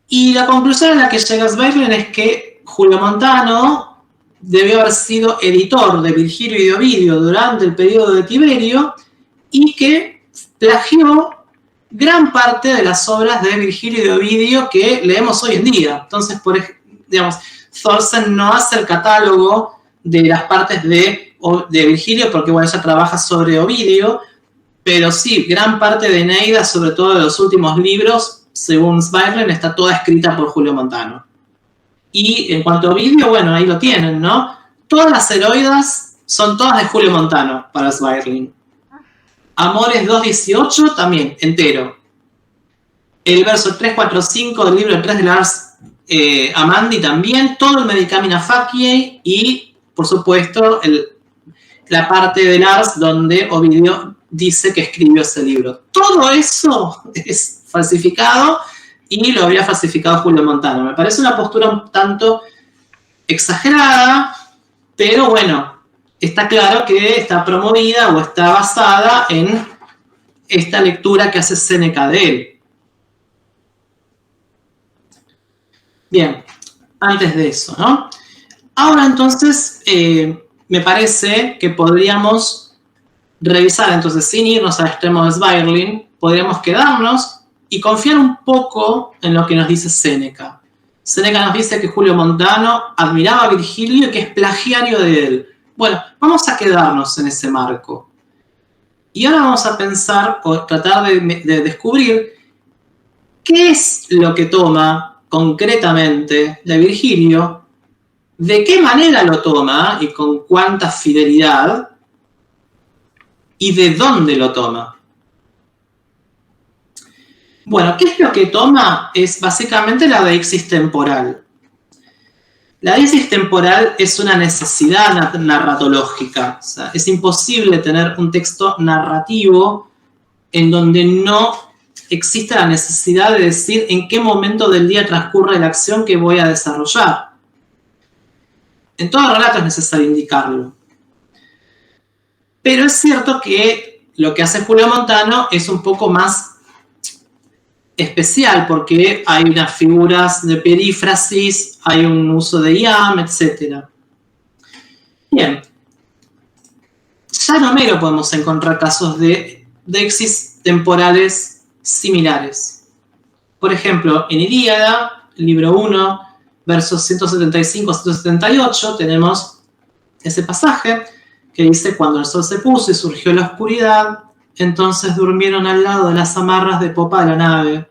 Y la conclusión a la que llega Sweirling es que Julio Montano debió haber sido editor de Virgilio y de Ovidio durante el periodo de Tiberio y que plagió gran parte de las obras de Virgilio y de Ovidio que leemos hoy en día. Entonces, digamos, Thorsen no hace el catálogo de las partes de Virgilio porque, bueno, ella trabaja sobre Ovidio, pero sí, gran parte de Eneida, sobre todo de los últimos libros, según Sweirling, está toda escrita por Julio Montano. Y en cuanto a Ovidio, bueno, ahí lo tienen, ¿no? Todas las heroidas son todas de Julio Montano para Sweirling. Amores 2.18 también, entero. El verso 3.4.5 del libro 3 de Lars Amandi también, todo el Medicamina Faciae y, por supuesto, la parte de Lars donde Ovidio dice que escribió ese libro. Todo eso es falsificado y lo habría falsificado Julio Montano. Me parece una postura un tanto exagerada, pero bueno, está claro que está promovida o está basada en esta lectura que hace Séneca de él. Bien, antes de eso, ¿no? Ahora entonces, me parece que podríamos revisar, entonces, sin irnos al extremo de Sweirling, podríamos quedarnos y confiar un poco en lo que nos dice Séneca. Séneca nos dice que Julio Montano admiraba a Virgilio y que es plagiario de él. Bueno, vamos a quedarnos en ese marco. Y ahora vamos a pensar o tratar de descubrir qué es lo que toma concretamente de Virgilio, de qué manera lo toma y con cuánta fidelidad y de dónde lo toma. Bueno, ¿qué es lo que toma? Es básicamente la deixis temporal. La deixis temporal es una necesidad narratológica. O sea, es imposible tener un texto narrativo en donde no existe la necesidad de decir en qué momento del día transcurre la acción que voy a desarrollar. En todo relato es necesario indicarlo. Pero es cierto que lo que hace Julio Montano es un poco más especial porque hay unas figuras de perífrasis, hay un uso de iam, etc. Bien. Ya en Homero podemos encontrar casos de deixis temporales similares. Por ejemplo, en Ilíada, libro 1, versos 175-178, tenemos ese pasaje que dice: cuando el sol se puso y surgió la oscuridad, entonces durmieron al lado de las amarras de popa de la nave.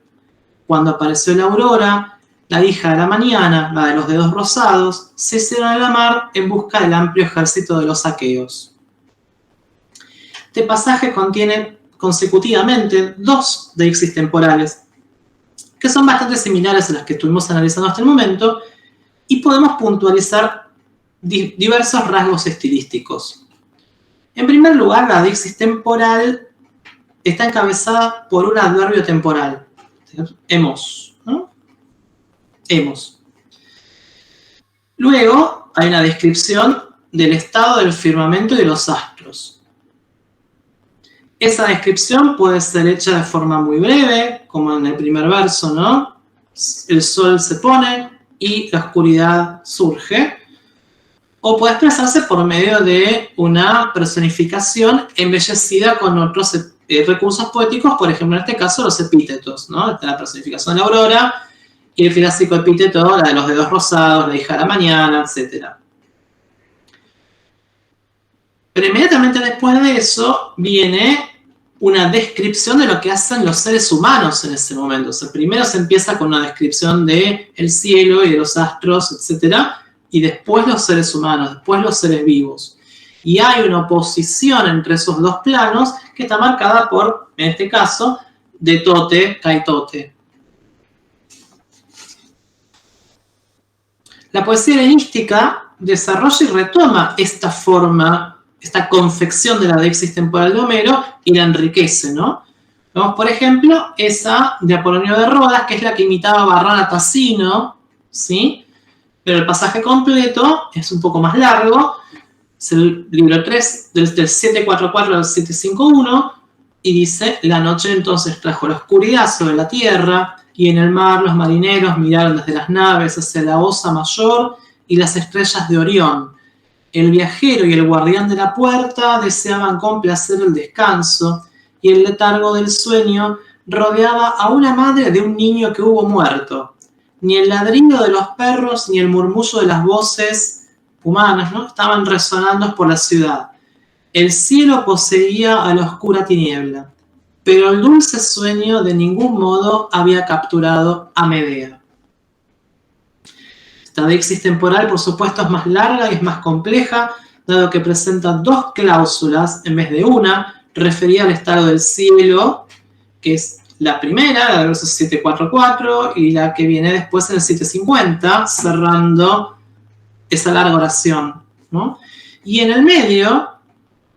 Cuando apareció la aurora, la hija de la mañana, la de los dedos rosados, se hicieron a la mar en busca del amplio ejército de los aqueos. Este pasaje contiene consecutivamente dos deixis temporales, que son bastante similares a las que estuvimos analizando hasta el momento, y podemos puntualizar diversos rasgos estilísticos. En primer lugar, la deixis temporal está encabezada por un adverbio temporal. Hemos, ¿no? Hemos. Luego hay una descripción del estado del firmamento y de los astros. Esa descripción puede ser hecha de forma muy breve, como en el primer verso, ¿no? El sol se pone y la oscuridad surge. O puede expresarse por medio de una personificación embellecida con otros recursos poéticos, por ejemplo, en este caso, los epítetos, ¿no? Está la personificación de la aurora y el clásico epíteto, la de los dedos rosados, la hija de la mañana, etc. Pero inmediatamente después de eso viene una descripción de lo que hacen los seres humanos en ese momento. O sea, primero se empieza con una descripción del cielo y de los astros, etc., y después los seres humanos, después los seres vivos. Y hay una oposición entre esos dos planos que está marcada por, en este caso, de tote, kaitote. La poesía helenística desarrolla y retoma esta forma, esta confección de la deixis temporal de Homero y la enriquece, ¿no? Vemos, por ejemplo, esa de Apolonio de Rodas, que es la que imitaba a Barrana Tassino, ¿sí? Pero el pasaje completo es un poco más largo, es el libro 3 del 744 al 751, y dice: la noche entonces trajo la oscuridad sobre la tierra, y en el mar los marineros miraron desde las naves hacia la Osa Mayor y las estrellas de Orión. El viajero y el guardián de la puerta deseaban complacer el descanso, y el letargo del sueño rodeaba a una madre de un niño que hubo muerto. Ni el ladrido de los perros ni el murmullo de las voces humanas, ¿no?, estaban resonando por la ciudad. El cielo poseía a la oscura tiniebla, pero el dulce sueño de ningún modo había capturado a Medea. Esta deixis temporal, por supuesto, es más larga y es más compleja, dado que presenta dos cláusulas en vez de una, referida al estado del cielo, que es la primera, la del verso 744, y la que viene después en el 750, cerrando esa larga oración, ¿no? Y en el medio,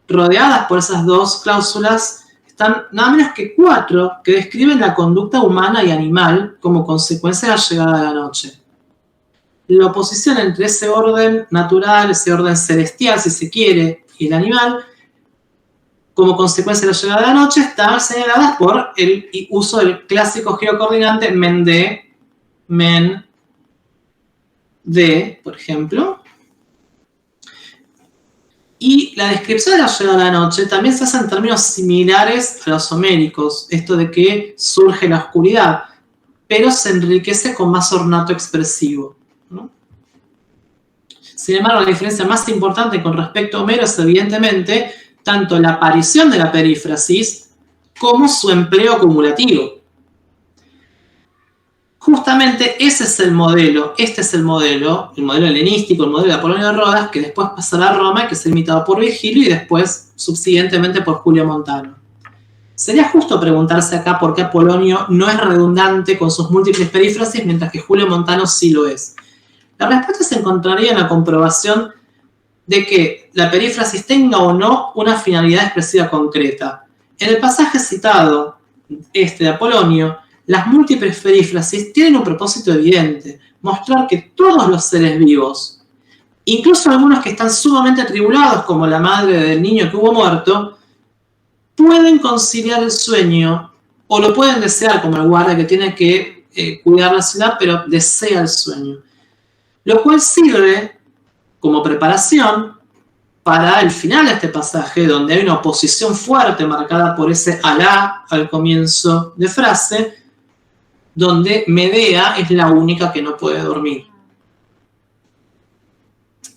rodeadas por esas dos cláusulas, están nada menos que 4 que describen la conducta humana y animal como consecuencia de la llegada de la noche. La oposición entre ese orden natural, ese orden celestial, si se quiere, y el animal, como consecuencia de la llegada de la noche, están señaladas por el uso del clásico geocoordinante men de, por ejemplo. Y la descripción de la llegada de la noche también se hace en términos similares a los homéricos, esto de que surge la oscuridad, pero se enriquece con más ornato expresivo, ¿no? Sin embargo, la diferencia más importante con respecto a Homero es evidentemente tanto la aparición de la perífrasis como su empleo acumulativo. Justamente ese es el modelo, este es el modelo helenístico, el modelo de Apolonio de Rodas, que después pasará a Roma y que es imitado por Virgilio y después, subsiguientemente, por Julio Montano. Sería justo preguntarse acá por qué Apolonio no es redundante con sus múltiples perífrasis, mientras que Julio Montano sí lo es. La respuesta se encontraría en la comprobación de que la perífrasis tenga o no una finalidad expresiva concreta. En el pasaje citado, de Apolonio, las múltiples perífrasis tienen un propósito evidente: mostrar que todos los seres vivos, incluso algunos que están sumamente atribulados, como la madre del niño que hubo muerto, pueden conciliar el sueño, o lo pueden desear, como el guardia que tiene que cuidar la ciudad, pero desea el sueño. Lo cual sirve como preparación para el final de este pasaje, donde hay una oposición fuerte marcada por ese Alá al comienzo de frase, donde Medea es la única que no puede dormir.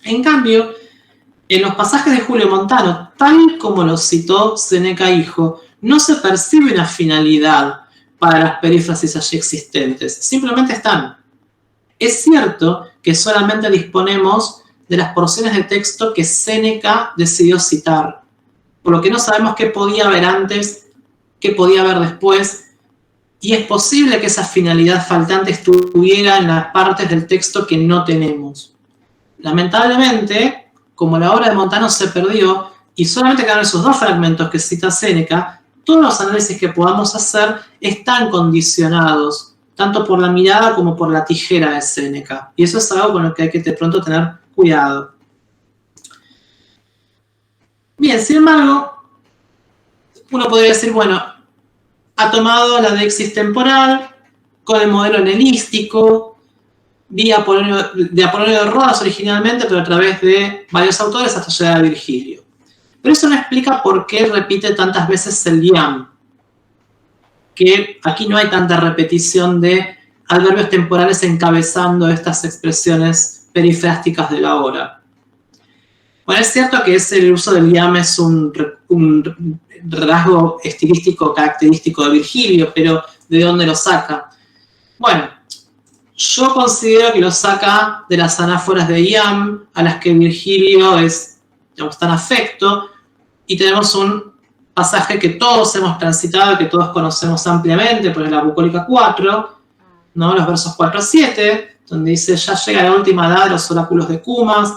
En cambio, en los pasajes de Julio Montano, tal como los citó Séneca hijo, no se percibe una finalidad para las perífrasis allí existentes, simplemente están. Es cierto que solamente disponemos de las porciones de texto que Séneca decidió citar, por lo que no sabemos qué podía haber antes, qué podía haber después, y es posible que esa finalidad faltante estuviera en las partes del texto que no tenemos. Lamentablemente, como la obra de Montano se perdió y solamente quedaron esos dos fragmentos que cita Séneca, todos los análisis que podamos hacer están condicionados, tanto por la mirada como por la tijera de Séneca. Y eso es algo con lo que hay que de pronto tener cuidado. Bien, sin embargo, uno podría decir, bueno, ha tomado la deixis temporal con el modelo helenístico, de Apolonio de Rodas originalmente, pero a través de varios autores hasta llegar a Virgilio. Pero eso no explica por qué repite tantas veces el iam, que aquí no hay tanta repetición de adverbios temporales encabezando estas expresiones perifrásticas de la hora. Bueno, es cierto que el uso del iam es un rasgo estilístico característico de Virgilio, pero ¿de dónde lo saca? Bueno, yo considero que lo saca de las anáforas de iam, a las que Virgilio es, digamos, tan afecto, y tenemos un pasaje que todos hemos transitado, que todos conocemos ampliamente, por la Bucólica 4, ¿no? Los versos 4 a 7, donde dice: ya llega la última edad de los oráculos de Cumas,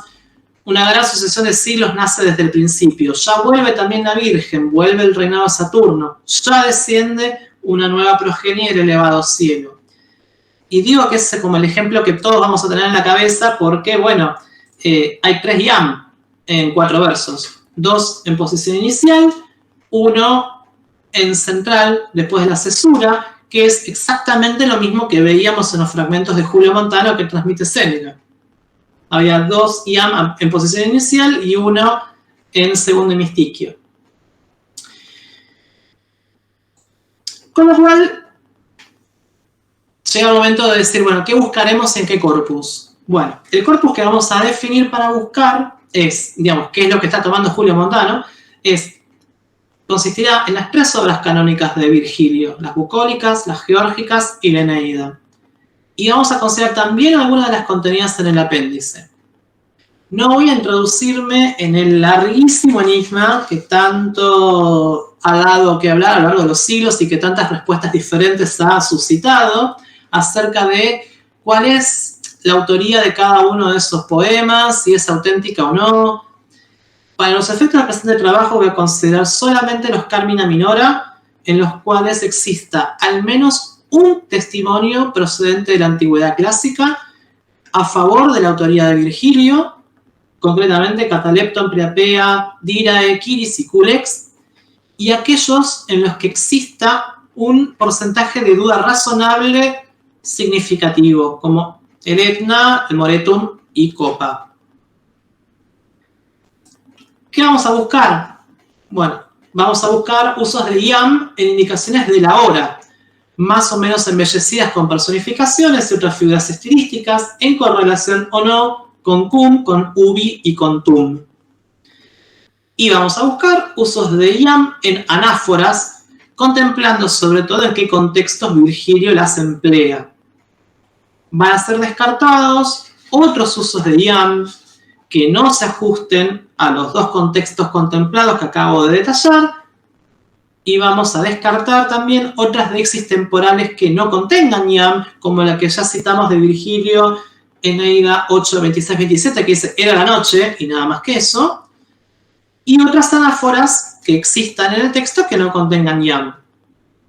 una gran sucesión de siglos nace desde el principio, ya vuelve también la Virgen, vuelve el reinado de Saturno, ya desciende una nueva progenie del elevado cielo. Y digo que es como el ejemplo que todos vamos a tener en la cabeza porque, bueno, hay 3 iam en 4 versos. 2 en posición inicial, 1 en central después de la cesura, que es exactamente lo mismo que veíamos en los fragmentos de Julio Montano que transmite Séneca. Había 2 iam en posición inicial y 1 en segundo hemistiquio. Con lo cual, llega el momento de decir, bueno, ¿qué buscaremos en qué corpus? Bueno, el corpus que vamos a definir para buscar es, digamos, qué es lo que está tomando Julio Montano, consistirá en las 3 obras canónicas de Virgilio: las bucólicas, las geórgicas y la Eneida. Y vamos a considerar también algunas de las contenidas en el apéndice. No voy a introducirme en el larguísimo enigma que tanto ha dado que hablar a lo largo de los siglos y que tantas respuestas diferentes ha suscitado acerca de cuál es la autoría de cada uno de esos poemas, si es auténtica o no. Para los efectos del presente trabajo voy a considerar solamente los Carmina Minora, en los cuales exista al menos un testimonio procedente de la antigüedad clásica a favor de la autoría de Virgilio, concretamente Catalepton, Priapea, Dirae, Quiris y Culex, y aquellos en los que exista un porcentaje de duda razonable significativo, como el Etna, el Moretum y Copa. ¿Qué vamos a buscar? Bueno, vamos a buscar usos de iam en indicaciones de la hora, más o menos embellecidas con personificaciones y otras figuras estilísticas, en correlación o no con cum, con ubi y con tum. Y vamos a buscar usos de iam en anáforas, contemplando sobre todo en qué contextos Virgilio las emplea. Van a ser descartados otros usos de iam que no se ajusten a los 2 contextos contemplados que acabo de detallar, y vamos a descartar también otras deixis temporales que no contengan yam, como la que ya citamos de Virgilio, Eneida 8, 26, 27, que dice era la noche, y nada más que eso, y otras anáforas que existan en el texto que no contengan yam.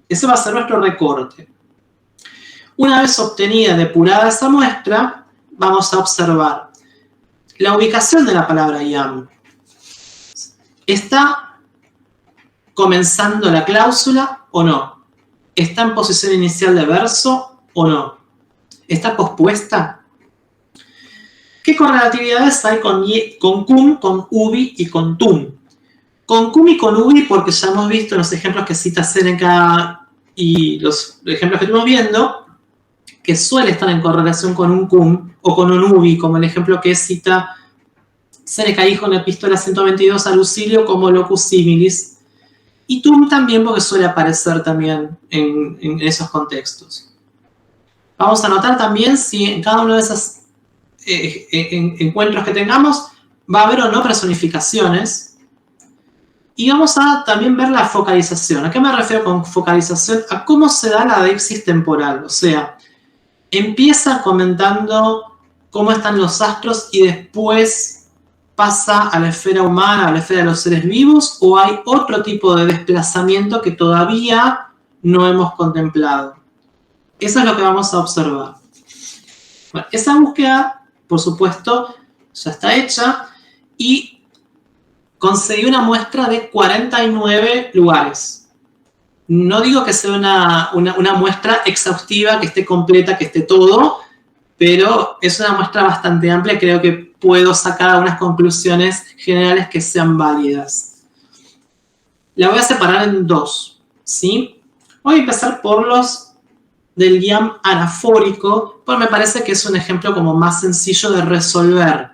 Ese va a ser nuestro recorte. Una vez obtenida, depurada esa muestra, vamos a observar la ubicación de la palabra yam. ¿Está comenzando la cláusula o no? ¿Está en posición inicial de verso o no? ¿Está pospuesta? ¿Qué correlatividades hay con cum, con ubi y con tum? Con cum y con ubi, porque ya hemos visto en los ejemplos que cita Séneca y los ejemplos que estuvimos viendo, que suele estar en correlación con un cum o con un ubi, como el ejemplo que cita Séneca dijo en la epístola 122 a Lucilio como locus similis, y tum también porque suele aparecer también en esos contextos. Vamos a notar también si en cada uno de esos encuentros que tengamos va a haber o no personificaciones, y vamos a también ver la focalización. ¿A qué me refiero con focalización? A cómo se da la deixis temporal, o sea, empieza comentando cómo están los astros y después pasa a la esfera humana, a la esfera de los seres vivos, o hay otro tipo de desplazamiento que todavía no hemos contemplado. Eso es lo que vamos a observar. Bueno, esa búsqueda, por supuesto, ya está hecha y conseguí una muestra de 49 lugares. No digo que sea una muestra exhaustiva, que esté completa, que esté todo, pero es una muestra bastante amplia. Creo que puedo sacar algunas conclusiones generales que sean válidas. La voy a separar en dos, ¿sí? Voy a empezar por los del yam anafórico, porque me parece que es un ejemplo como más sencillo de resolver.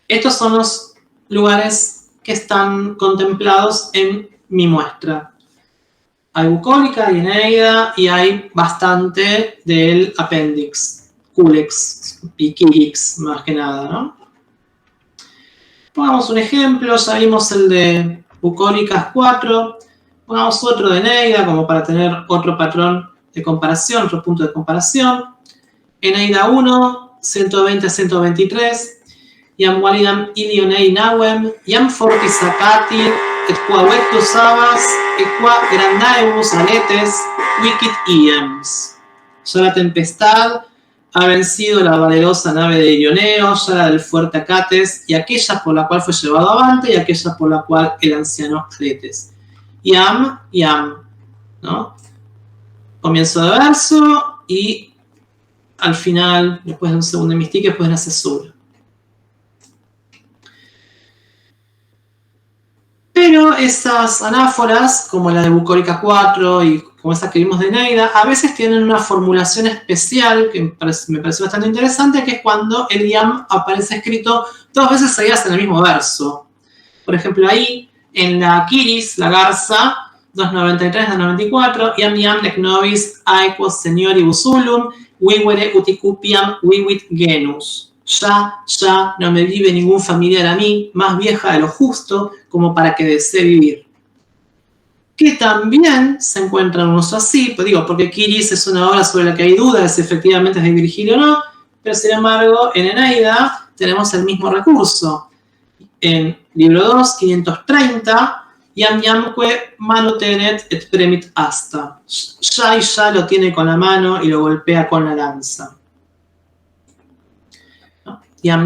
Estos son los lugares que están contemplados en mi muestra. Hay bucólica y Eneida y hay bastante del apéndice, culex y quirix, más que nada, ¿no? Pongamos un ejemplo, ya vimos el de bucólicas 4, pongamos otro de Eneida como para tener otro patrón de comparación, otro punto de comparación. Eneida 1, 120 a 123, Iam walidam ilionei nawem, iam fortis sacati, et qua vectus abas, et qua grandaemus aletes, wicit iems. Ya la tempestad ha vencido la valerosa nave de Ilioneo, ya la del fuerte Acates, y aquella por la cual fue llevado avante, y aquella por la cual el anciano Aletes. Iam, ¿no? Comienzo de verso, y al final, después de un segundo hemistique, después de la cesura. Pero esas anáforas, como la de bucólica 4 y como esa que vimos de Eneida, a veces tienen una formulación especial que me parece bastante interesante, que es cuando el yam aparece escrito 2 veces seguidas en el mismo verso. Por ejemplo, ahí, en la Quiris, la garza, 293, 294, iam iam nec nobis aequos senioribus ulum, vivere uticupiam vivit genus. Ya no me vive ningún familiar a mí, más vieja de lo justo, como para que desee vivir. Que también se encuentra en un uso así, pues digo, porque Quiris es una obra sobre la que hay dudas si efectivamente es de Virgilio o no, pero sin embargo, en Eneida tenemos el mismo recurso. En libro 2, 530, iam iamque mano tenet et premit asta. Ya lo tiene con la mano y lo golpea con la lanza. Yam,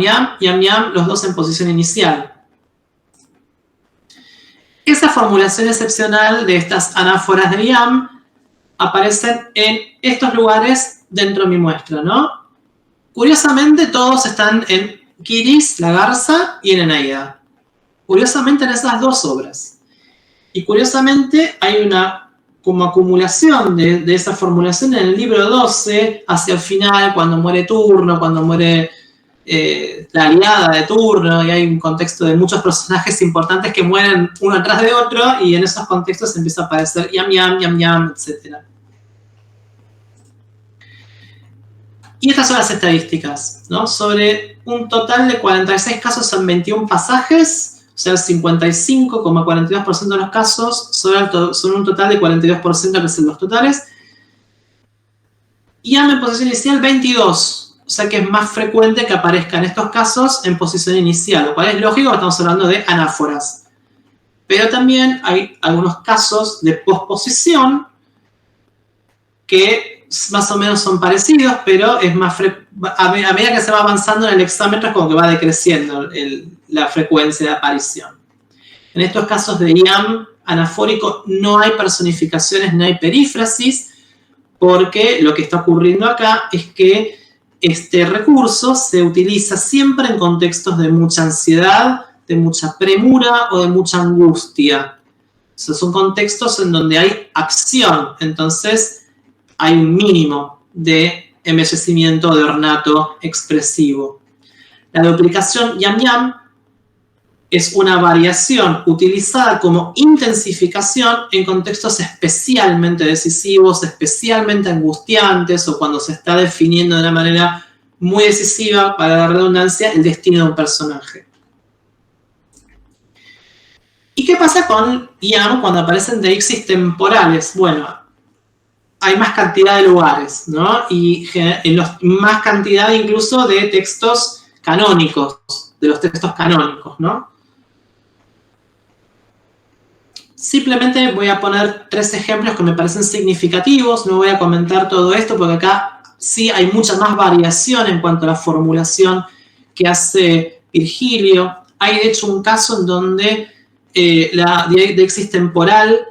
los dos en posición inicial. Esa formulación excepcional de estas anáforas de yam aparecen en estos lugares dentro de mi muestra, ¿no? Curiosamente, todos están en Quiris, la garza, y en Eneida. Curiosamente, en esas dos obras. Y curiosamente, hay una como acumulación de esa formulación en el libro 12, hacia el final, cuando muere Turno, cuando muere la aliada de Turno, y hay un contexto de muchos personajes importantes que mueren uno atrás de otro, y en esos contextos empieza a aparecer yam, etc. Y estas son las estadísticas, ¿no? Sobre un total de 46 casos en 21 pasajes, O sea, el 55,42% de los casos son un total de 42%, que son los totales. IAM en posición inicial, 22. O sea que es más frecuente que aparezcan estos casos en posición inicial, lo cual es lógico, estamos hablando de anáforas. Pero también hay algunos casos de posposición que más o menos son parecidos, pero es más a medida que se va avanzando en el hexámetro es como que va decreciendo la frecuencia de aparición. En estos casos de IAM anafórico no hay personificaciones, no hay perífrasis, porque lo que está ocurriendo acá es que este recurso se utiliza siempre en contextos de mucha ansiedad, de mucha premura o de mucha angustia. Esos son contextos en donde hay acción, entonces hay un mínimo de embellecimiento, de ornato expresivo. La duplicación yam-yam es una variación utilizada como intensificación en contextos especialmente decisivos, especialmente angustiantes, o cuando se está definiendo de una manera muy decisiva, para la redundancia, el destino de un personaje. ¿Y qué pasa con IAM cuando aparecen deixis temporales? Bueno, hay más cantidad de lugares, ¿no? Y más cantidad incluso de textos canónicos, de los textos canónicos, ¿no? Simplemente voy a poner 3 ejemplos que me parecen significativos, no voy a comentar todo esto porque acá sí hay mucha más variación en cuanto a la formulación que hace Virgilio. Hay de hecho un caso en donde la deixis temporal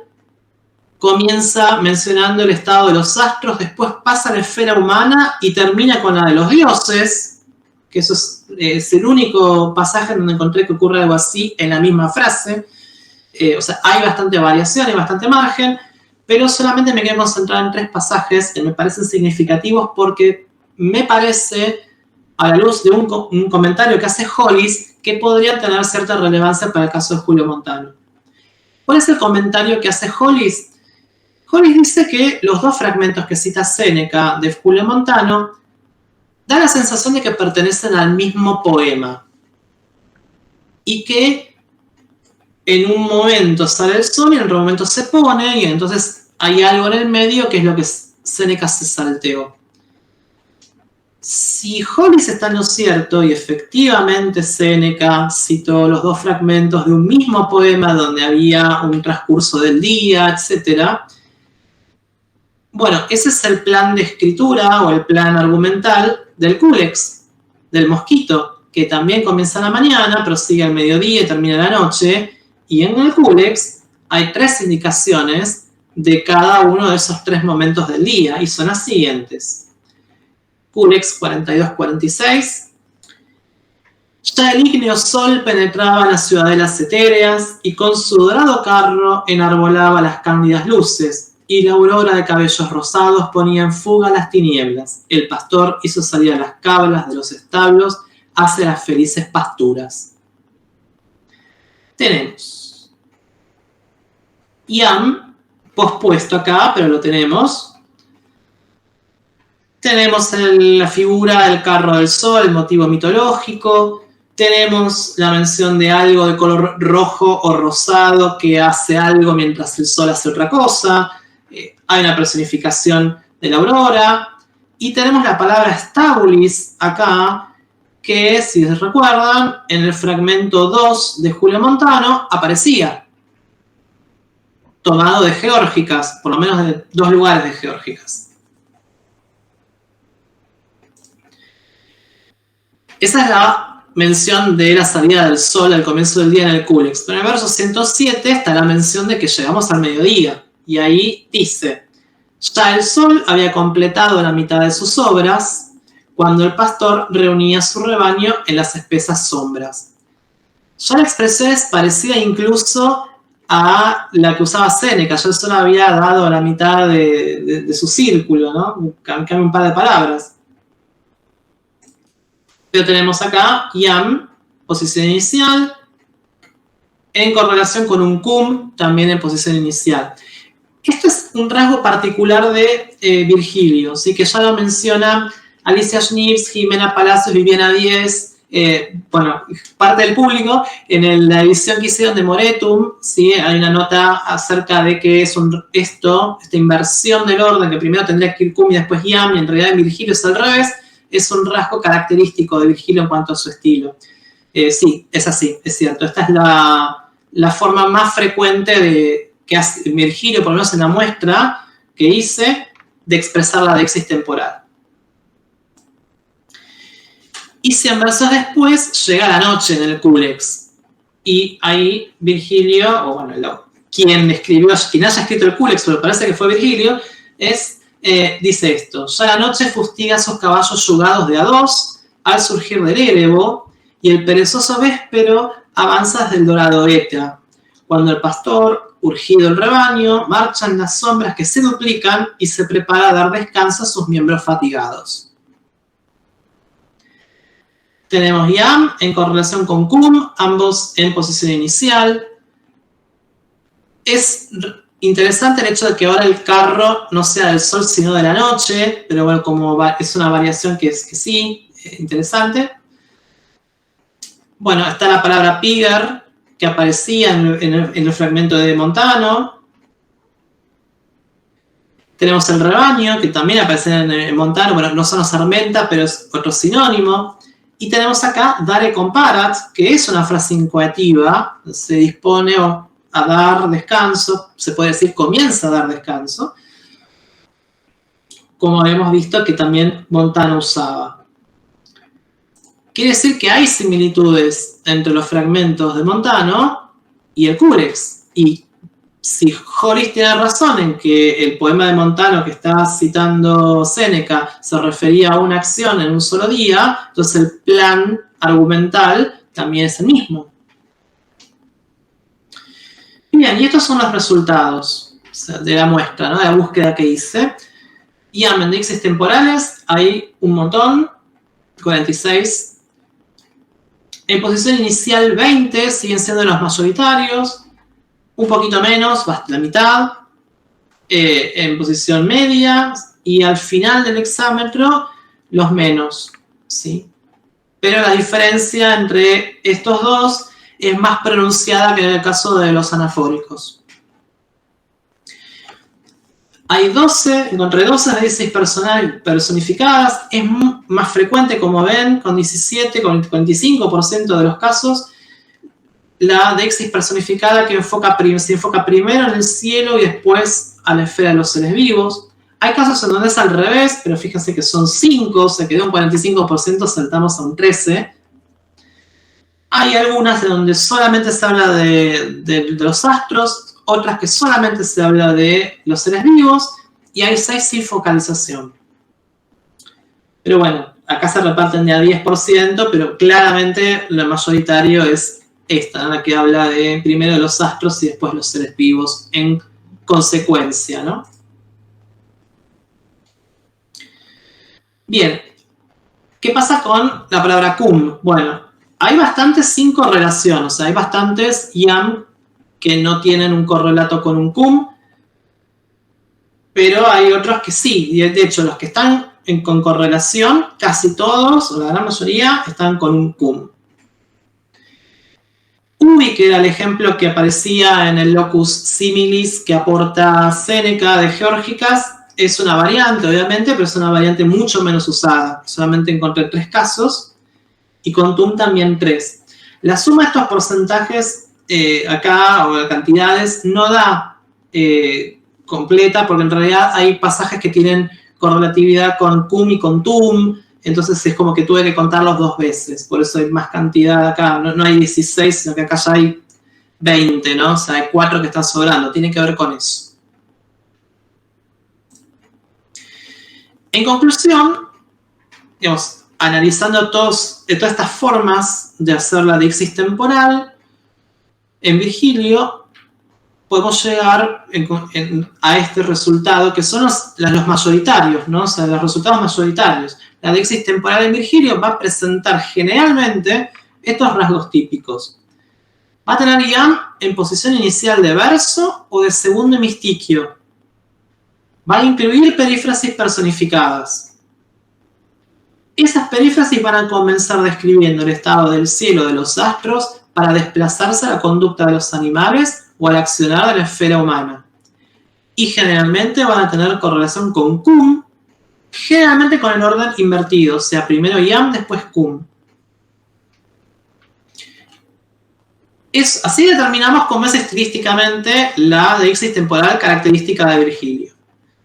comienza mencionando el estado de los astros, después pasa a la esfera humana y termina con la de los dioses, que eso es el único pasaje en donde encontré que ocurre algo así en la misma frase. O sea, hay bastante variación, hay bastante margen, pero solamente me quiero concentrar en 3 pasajes que me parecen significativos porque me parece, a la luz de un comentario que hace Hollis, que podría tener cierta relevancia para el caso de Julio Montano. ¿Cuál es el comentario que hace Hollis? Hollis dice que los 2 fragmentos que cita Séneca de Julio Montano dan la sensación de que pertenecen al mismo poema y que en un momento sale el sol y en otro momento se pone, y entonces hay algo en el medio que es lo que Séneca se salteó. Si Hollis está en lo cierto, y efectivamente Séneca citó los 2 fragmentos de un mismo poema donde había un transcurso del día, etc., bueno, ese es el plan de escritura o el plan argumental del Culex, del mosquito, que también comienza en la mañana, prosigue al mediodía y termina en la noche. Y en el Culex hay 3 indicaciones de cada uno de esos 3 momentos del día, y son las siguientes. Culex 42-46. Ya el ígneo sol penetraba las ciudadelas etéreas y con su dorado carro enarbolaba las cándidas luces, y la aurora de cabellos rosados ponía en fuga las tinieblas. El pastor hizo salir a las cabras de los establos hacia las felices pasturas. Tenemos IAM pospuesto acá, pero lo tenemos. Tenemos la figura del carro del sol, el motivo mitológico. Tenemos la mención de algo de color rojo o rosado que hace algo mientras el sol hace otra cosa. Hay una personificación de la aurora. Y tenemos la palabra stabulis acá, que, si se recuerdan, en el fragmento 2 de Julio Montano aparecía, tomado de Geórgicas, por lo menos de 2 lugares de Geórgicas. Esa es la mención de la salida del sol al comienzo del día en el Culex. Pero en el verso 107 está la mención de que llegamos al mediodía, y ahí dice: ya el sol había completado la mitad de sus obras, cuando el pastor reunía su rebaño en las espesas sombras. Ya la expresión es parecida incluso a la que usaba Séneca. Ya el sol había dado la mitad de su círculo, ¿no? Cambia un par de palabras. Pero tenemos acá IAM, posición inicial, en correlación con un cum, también en posición inicial. Esto es un rasgo particular de Virgilio, ¿sí? Que ya lo menciona Alicia Schnips, Jimena Palacios, Viviana Díez bueno, parte del público, en la edición que hicieron de Moretum, ¿sí? Hay una nota acerca de que es esta inversión del orden, que primero tendría que ir cum y después yam, y en realidad en Virgilio es al revés, es un rasgo característico de Virgilio en cuanto a su estilo. Sí, es así, es cierto. Esta es la forma más frecuente que hace Virgilio, por lo menos en la muestra que hice, de expresar la deixis temporal. Y 100 versos después llega la noche en el Culex. Y ahí Virgilio, o bueno, quien haya escrito el Culex, pero parece que fue Virgilio, dice esto: ya la noche fustiga sus caballos yugados de a dos al surgir del Erebo, y el perezoso véspero avanza desde el dorado Eta, cuando el pastor, urgido el rebaño, marcha en las sombras que se duplican y se prepara a dar descanso a sus miembros fatigados. Tenemos yam en correlación con cum, ambos en posición inicial. Es interesante el hecho de que ahora el carro no sea del sol sino de la noche, pero bueno, como es una variación que sí, interesante. Bueno, está la palabra piger, que aparecía en el fragmento de Montano. Tenemos el rebaño, que también aparece en Montano, bueno, no son los Armenta, pero es otro sinónimo. Y tenemos acá dare comparat, que es una frase incoativa, se dispone a dar descanso, se puede decir comienza a dar descanso, como hemos visto que también Montano usaba. Quiere decir que hay similitudes entre los fragmentos de Montano y el Culex. Y si Hollis tiene razón en que el poema de Montano que está citando Séneca se refería a una acción en un solo día, entonces el plan argumental también es el mismo. Bien, y estos son los resultados de la muestra, ¿no? De la búsqueda que hice. Y en deixis temporales hay un montón, 46. En posición inicial 20 siguen siendo los mayoritarios, un poquito menos, la mitad, en posición media, y al final del hexámetro los menos, ¿sí? Pero la diferencia entre estos dos es más pronunciada que en el caso de los anafóricos. Hay 12, encontré 12 deixis personificadas, es más frecuente, como ven, con 17, con el 45% de los casos, la deixis personificada que se enfoca primero en el cielo y después a la esfera de los seres vivos. Hay casos en donde es al revés, pero fíjense que son 5, se quedó un 45%, saltamos a un 13%. Hay algunas en donde solamente se habla de los astros, otras que solamente se habla de los seres vivos, y hay 6 sin focalización. Pero bueno, acá se reparten de a 10%, pero claramente lo mayoritario es esta, la que habla primero de los astros y después los seres vivos en consecuencia, ¿no? Bien, ¿qué pasa con la palabra cum? Bueno, hay bastantes sin correlación, o sea, hay bastantes yam que no tienen un correlato con un cum, pero hay otros que sí, y de hecho los que están con correlación, casi todos, o la gran mayoría, están con un cum. Ubi, que era el ejemplo que aparecía en el locus similis que aporta Séneca de Geórgicas, es una variante, obviamente, pero es una variante mucho menos usada. Solamente encontré 3 casos, y con tum también 3. La suma de estos porcentajes acá, o de cantidades, no da completa, porque en realidad hay pasajes que tienen correlatividad con cum y con tum, entonces es como que tuve que contarlos 2 veces, por eso hay más cantidad acá, no hay 16, sino que acá ya hay 20, ¿no? O sea, hay 4 que están sobrando, tiene que ver con eso. En conclusión, digamos, analizando todas estas formas de hacer la deixis temporal, en Virgilio podemos llegar a este resultado, que son los mayoritarios, ¿no? O sea, los resultados mayoritarios. La deixis temporal en Virgilio va a presentar generalmente estos rasgos típicos. Va a tener yam en posición inicial de verso o de segundo hemistiquio. Va a incluir perífrasis personificadas. Esas perífrasis van a comenzar describiendo el estado del cielo, de los astros, para desplazarse a la conducta de los animales o al accionar de la esfera humana. Y generalmente van a tener correlación con cum, generalmente con el orden invertido, o sea, primero yam, después cum. Así determinamos cómo es estilísticamente la deixis temporal característica de Virgilio.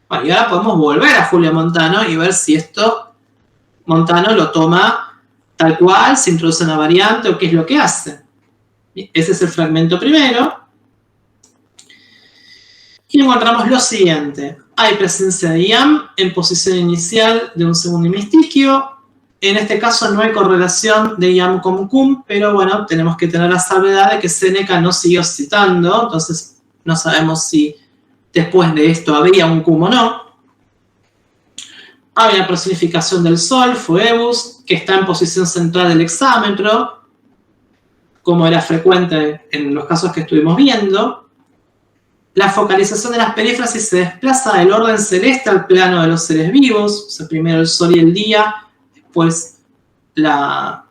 Bueno, y ahora podemos volver a Julio Montano y ver si esto Montano lo toma tal cual, se introduce una variante o qué es lo que hace. Ese es el fragmento primero. Y encontramos lo siguiente. Hay presencia de yam en posición inicial de un segundo hemistiquio. En este caso no hay correlación de yam con cum, pero bueno, tenemos que tener la salvedad de que Séneca no siguió citando, entonces no sabemos si después de esto había un cum o no. Hay una personificación del Sol, Phoebus, que está en posición central del hexámetro, como era frecuente en los casos que estuvimos viendo. La focalización de las perífrasis se desplaza del orden celeste al plano de los seres vivos, o sea, primero el Sol y el día, después la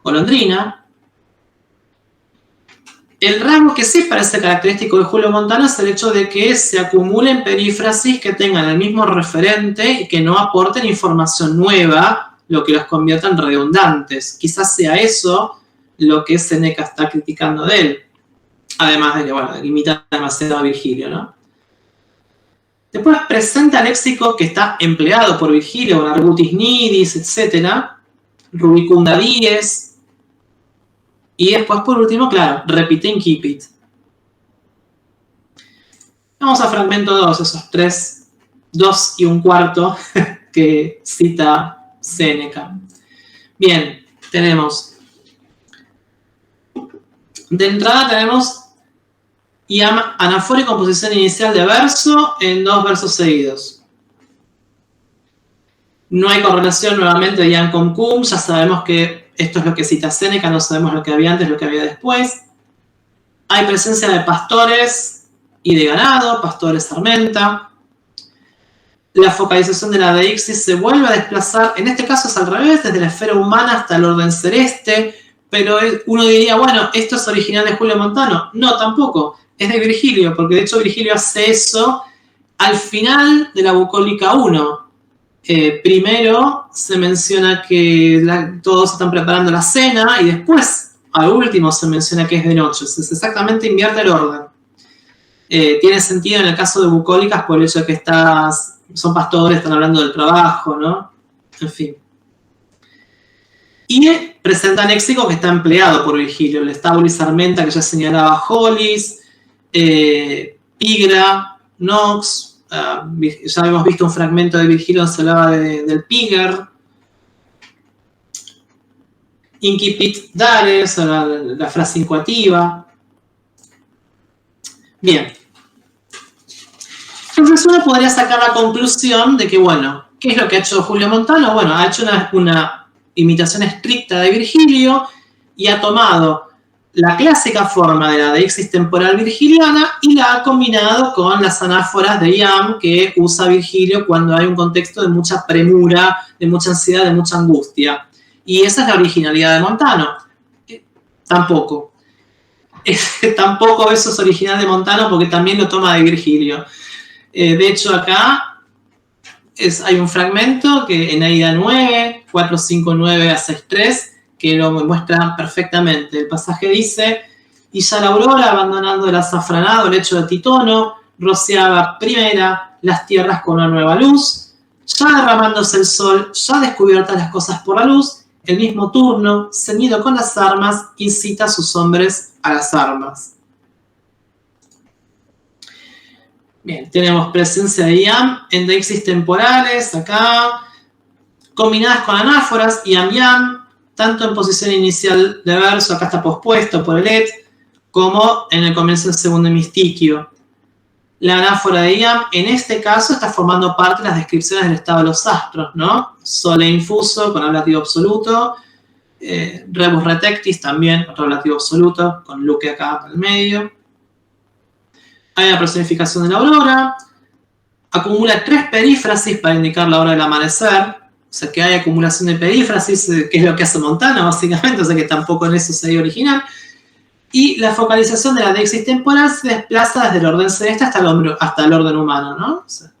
golondrina. El rasgo que sí parece característico de Julio Montano es el hecho de que se acumulen perífrasis que tengan el mismo referente y que no aporten información nueva, lo que los convierta en redundantes. Quizás sea eso lo que Séneca está criticando de él. Además de que, bueno, limita demasiado a Virgilio, ¿no? Después presenta el léxico que está empleado por Virgilio, Argutis Nidis, etc. Rubicunda dies. Y después, por último, claro, repite incipit. Vamos a fragmento 2, esos 3, 2 y un cuarto que cita Séneca. Bien, tenemos. De entrada tenemos yam anafórico en posición inicial de verso en 2 versos seguidos. No hay correlación nuevamente de yam con cum, ya sabemos que esto es lo que cita Séneca, no sabemos lo que había antes, lo que había después. Hay presencia de pastores y de ganado, pastores armenta. La focalización de la deixis se vuelve a desplazar, en este caso es al revés, desde la esfera humana hasta el orden celeste, pero uno diría, bueno, ¿esto es original de Julio Montano? No, tampoco, es de Virgilio, porque de hecho Virgilio hace eso al final de la Bucólica 1. Primero se menciona que todos están preparando la cena y después, al último, se menciona que es de noche. Es exactamente invierte el orden. Tiene sentido en el caso de bucólicas por el hecho de que son pastores, están hablando del trabajo, ¿no? En fin. Y presenta léxico que está empleado por Virgilio. El estábulis armenta que ya señalaba Hollis, Pigra, Nox. Ya habíamos visto un fragmento de Virgilio donde se hablaba del piger. Incipit dare, la frase incoativa. Bien. Entonces uno podría sacar la conclusión de que, bueno, ¿qué es lo que ha hecho Julio Montano? Bueno, ha hecho una imitación estricta de Virgilio y ha tomado la clásica forma de la deixis temporal virgiliana y la ha combinado con las anáforas de yam que usa Virgilio cuando hay un contexto de mucha premura, de mucha ansiedad, de mucha angustia. Y esa es la originalidad de Montano. Tampoco. Tampoco eso es original de Montano porque también lo toma de Virgilio. De hecho, acá hay un fragmento que en Aida 9, 459 a 63, que lo muestra perfectamente. El pasaje dice: y ya la aurora, abandonando el azafranado lecho de Titono, rociaba primera las tierras con una nueva luz, ya derramándose el sol, ya descubiertas las cosas por la luz, el mismo turno, ceñido con las armas, incita a sus hombres a las armas. Bien, tenemos presencia de yam en deixis temporales, acá, combinadas con anáforas, yam, tanto en posición inicial de verso, acá está pospuesto por el et, como en el comienzo del segundo hemistiquio. La anáfora de yam, en este caso, está formando parte de las descripciones del estado de los astros, ¿no? Sole infuso, con ablativo absoluto, rebus retectis, también, con relativo absoluto, con luque acá en el medio. Hay una personificación de la aurora, acumula 3 perífrasis para indicar la hora del amanecer, sea que hay acumulación de perífrasis, que es lo que hace Montano, básicamente, o sea que tampoco en eso sería original. Y la focalización de la deixis temporal se desplaza desde el orden celeste hasta el orden humano, ¿no? O sea,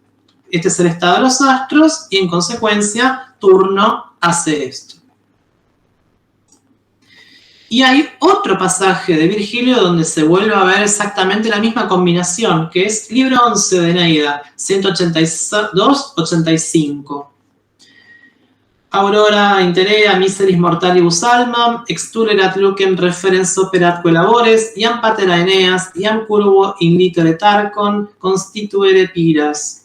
este es el estado de los astros y en consecuencia Turno hace esto. Y hay otro pasaje de Virgilio donde se vuelve a ver exactamente la misma combinación, que es libro 11 de Eneida, 182-85. Aurora interea miseris mortalibus almam, extulerat lucem referens operatque labores, iam patera Eneas, iam curvo in litore Tarcon, constituere piras.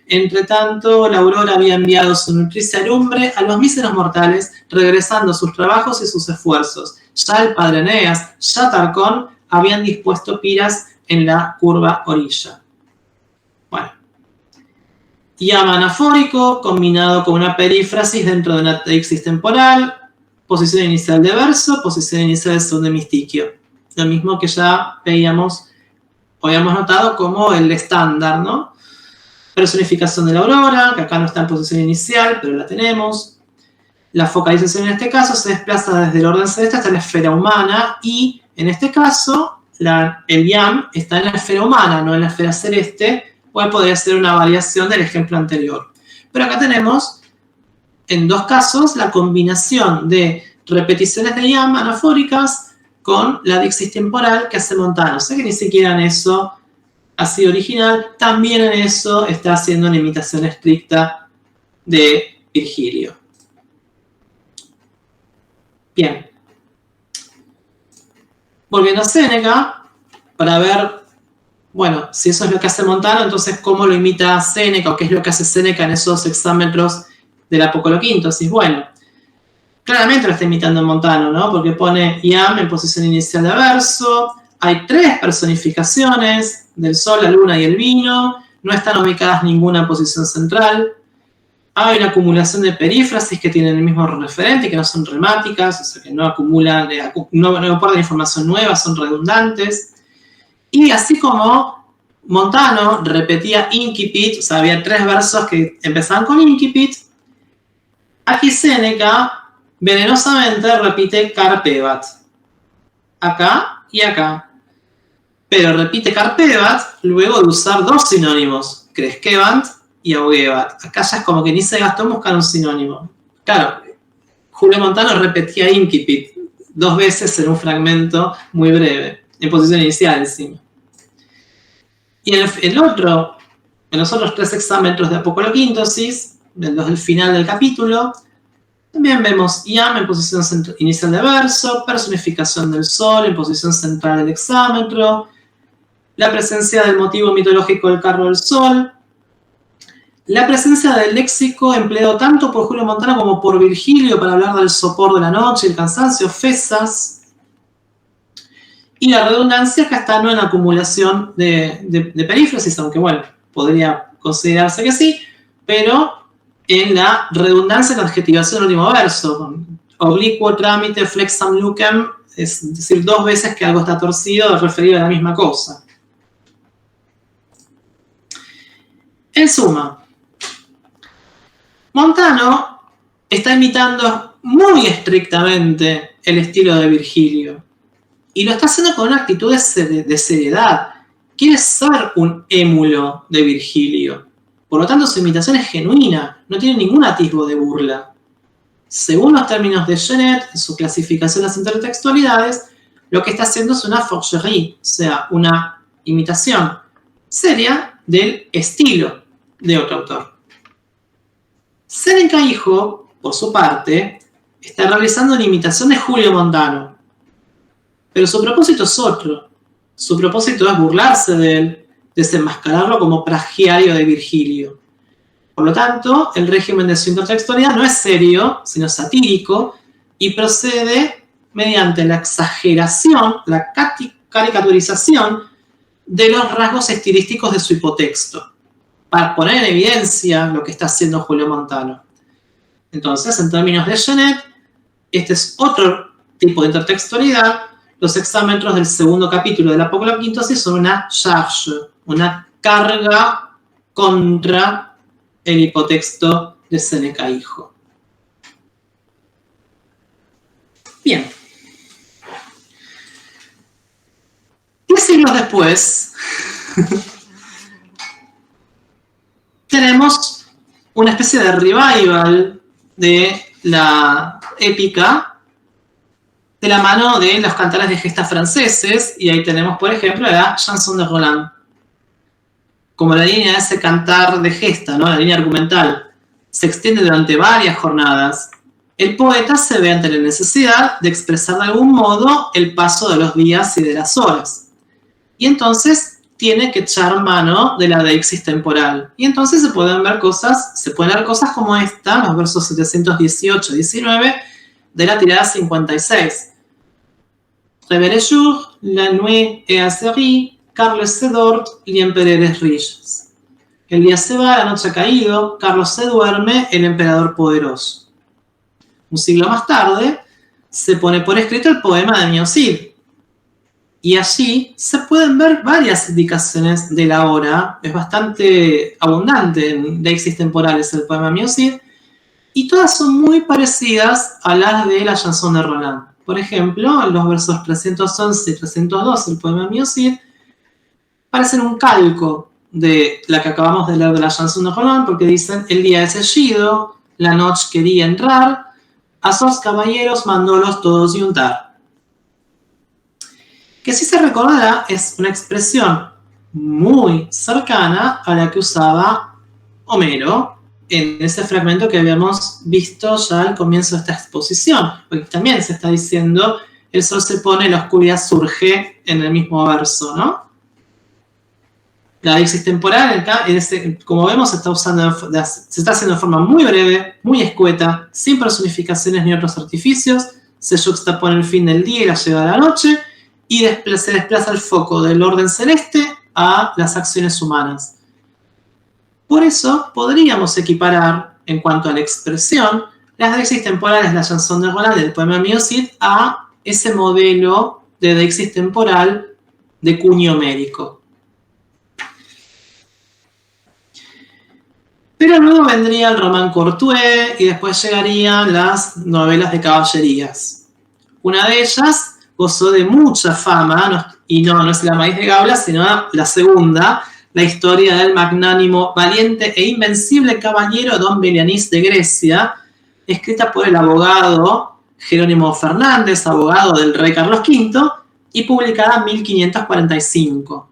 Entre tanto, la aurora había enviado su nutricia lumbre a los míseros mortales, regresando sus trabajos y sus esfuerzos. Ya el padre Eneas, ya Tarcón, habían dispuesto piras en la curva orilla. Bueno. Iam anafórico, combinado con una perífrasis dentro de una deixis temporal, posición inicial de verso, posición inicial de segundo hemistiquio. Lo mismo que ya veíamos, o habíamos notado como el estándar, ¿no? Personificación de la aurora, que acá no está en posición inicial, pero la tenemos. La focalización en este caso se desplaza desde el orden celeste hasta la esfera humana y, en este caso, el iam está en la esfera humana, no en la esfera celeste, o podría ser una variación del ejemplo anterior. Pero acá tenemos, en dos casos, la combinación de repeticiones de iam anafóricas con la deixis temporal que hace Montano. O sea que ni siquiera en eso ha sido original, también en eso está haciendo una imitación estricta de Virgilio. Bien. Volviendo a Séneca, para ver, bueno, si eso es lo que hace Montano, entonces cómo lo imita Séneca o qué es lo que hace Séneca en esos hexámetros de la Apocoloquintosis. Bueno, claramente lo está imitando Montano, ¿no? Porque pone iam en posición inicial de verso, hay 3 personificaciones del sol, la luna y el vino, no están ubicadas ninguna en posición central, hay una acumulación de perífrasis que tienen el mismo referente, que no son remáticas, o sea que no acumulan, no aportan información nueva, son redundantes. Y así como Montano repetía incipit, o sea, había 3 versos que empezaban con incipit, aquí Séneca venenosamente repite carpebat. Acá y acá. Pero repite carpebat luego de usar 2 sinónimos, crescebant y augebat. Acá ya es como que ni se gastó en buscar un sinónimo. Claro, Julio Montano repetía incipit 2 veces en un fragmento muy breve, en posición inicial encima. Y en los otros 3 hexámetros de Apocoloquintosis, los del final del capítulo, también vemos iam en posición inicial de verso, personificación del sol en posición central del hexámetro, la presencia del motivo mitológico del carro del sol, la presencia del léxico empleado tanto por Julio Montano como por Virgilio para hablar del sopor de la noche, el cansancio, fesas, y la redundancia que está no en acumulación de perífrasis, aunque bueno, podría considerarse que sí, pero en la redundancia de la adjetivación del último verso, con obliquo trámite flexam lucem, es decir, 2 veces que algo está torcido referido a la misma cosa. En suma, Montano está imitando muy estrictamente el estilo de Virgilio y lo está haciendo con una actitud de seriedad. Quiere ser un émulo de Virgilio. Por lo tanto, su imitación es genuina, no tiene ningún atisbo de burla. Según los términos de Genet, en su clasificación de las intertextualidades, lo que está haciendo es una forgerie, o sea, una imitación seria del estilo de otro autor. Séneca hijo, por su parte, está realizando una imitación de Julio Montano, pero su propósito es otro. Su propósito es burlarse de él, desenmascararlo como plagiario de Virgilio. Por lo tanto, el régimen de su intertextualidad no es serio, sino satírico, y procede mediante la exageración, la caricaturización de los rasgos estilísticos de su hipotexto, para poner en evidencia lo que está haciendo Julio Montano. Entonces, en términos de Genet, este es otro tipo de intertextualidad. Los hexámetros del segundo capítulo de la Apocoloquintosis son una charge, una carga contra el hipotexto de Séneca hijo. Bien. 10 siglos después, tenemos una especie de revival de la épica de la mano de los cantares de gesta franceses, y ahí tenemos, por ejemplo, la Chanson de Roland, como la línea de ese cantar de gesta, ¿no? La línea argumental, se extiende durante varias jornadas. El poeta se ve ante la necesidad de expresar de algún modo el paso de los días y de las horas. Y entonces tiene que echar mano de la deixis temporal. Y entonces se pueden ver cosas como esta, los versos 718-19 de la tirada 56. Réveillez jour, la nuit est asserie, Carlos se dort, l'empereur riche. El día se va, la noche ha caído, Carlos se duerme, el emperador poderoso. Un siglo más tarde, se pone por escrito el poema de Miocid. Y allí se pueden ver varias indicaciones de la hora. Es bastante abundante en deixis temporales el poema Miocid. Y todas son muy parecidas a las de la Chanson de Roland. Por ejemplo, los versos 311 y 312 del poema Miocid parecen un calco de la que acabamos de leer de la Chanson de Roland, porque dicen: el día es seguido, la noche quería entrar, a esos caballeros mandólos todos yuntar. Que si se recordará es una expresión muy cercana a la que usaba Homero en ese fragmento que habíamos visto ya al comienzo de esta exposición, porque también se está diciendo: el sol se pone, la oscuridad surge, en el mismo verso, ¿no? La deixis temporal, como vemos, se está haciendo de forma muy breve, muy escueta, sin personificaciones ni otros artificios. Se juxtapone el fin del día y la llegada de la noche, y se desplaza el foco del orden celeste a las acciones humanas. Por eso podríamos equiparar, en cuanto a la expresión, las deixis temporales de la Chanson de Roland del poema Miocid a ese modelo de deixis temporal de cuño homérico. Pero luego vendría el Roman Courtois y después llegarían las novelas de caballerías. Una de ellas gozó de mucha fama, y no es La Maíz de Gabla, sino la segunda, la historia del magnánimo, valiente e invencible caballero Don Belianís de Grecia, escrita por el abogado Jerónimo Fernández, abogado del rey Carlos V, y publicada en 1545.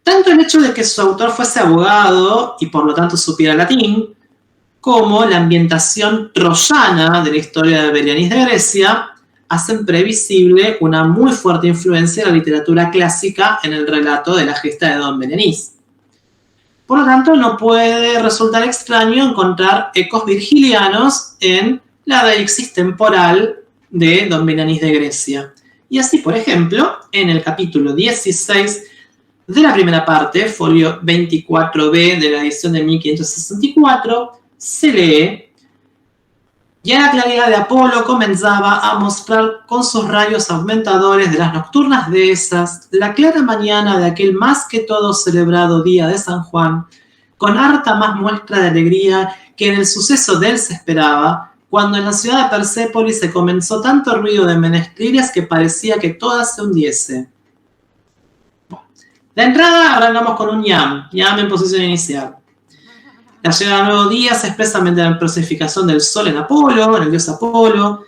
Tanto el hecho de que su autor fuese abogado y por lo tanto supiera latín, como la ambientación troyana de la historia de Belianís de Grecia, hacen previsible una muy fuerte influencia de la literatura clásica en el relato de la gesta de Don Belianís. Por lo tanto, no puede resultar extraño encontrar ecos virgilianos en la deixis temporal de Don Belianís de Grecia. Y así, por ejemplo, en el capítulo 16 de la primera parte, folio 24b de la edición de 1564, se lee: ya la claridad de Apolo comenzaba a mostrar con sus rayos aumentadores de las nocturnas dehesas la clara mañana de aquel más que todo celebrado día de San Juan, con harta más muestra de alegría que en el suceso de él se esperaba, cuando en la ciudad de Persépolis se comenzó tanto ruido de menestrines que parecía que toda se hundiese. De entrada arrancamos con un ñam en posición inicial. La llegada del nuevo día se expresa mediante la personificación del sol en Apolo, en el dios Apolo.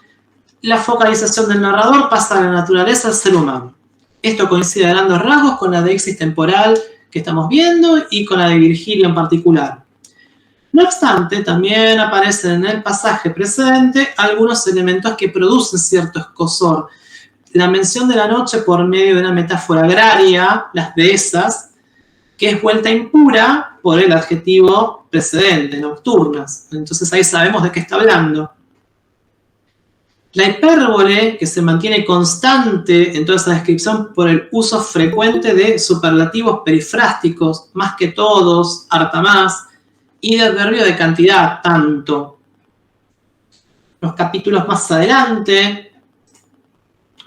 La focalización del narrador pasa de la naturaleza al ser humano. Esto coincide a grandes rasgos con la deixis temporal que estamos viendo y con la de Virgilio en particular. No obstante, también aparecen en el pasaje precedente algunos elementos que producen cierto escozor. La mención de la noche por medio de una metáfora agraria, las dehesas, que es vuelta impura por el adjetivo precedente, nocturnas. Entonces ahí sabemos de qué está hablando. La hipérbole, que se mantiene constante en toda esa descripción por el uso frecuente de superlativos perifrásticos, más que todos, harta más, y del adverbio de cantidad, tanto. Los capítulos más adelante,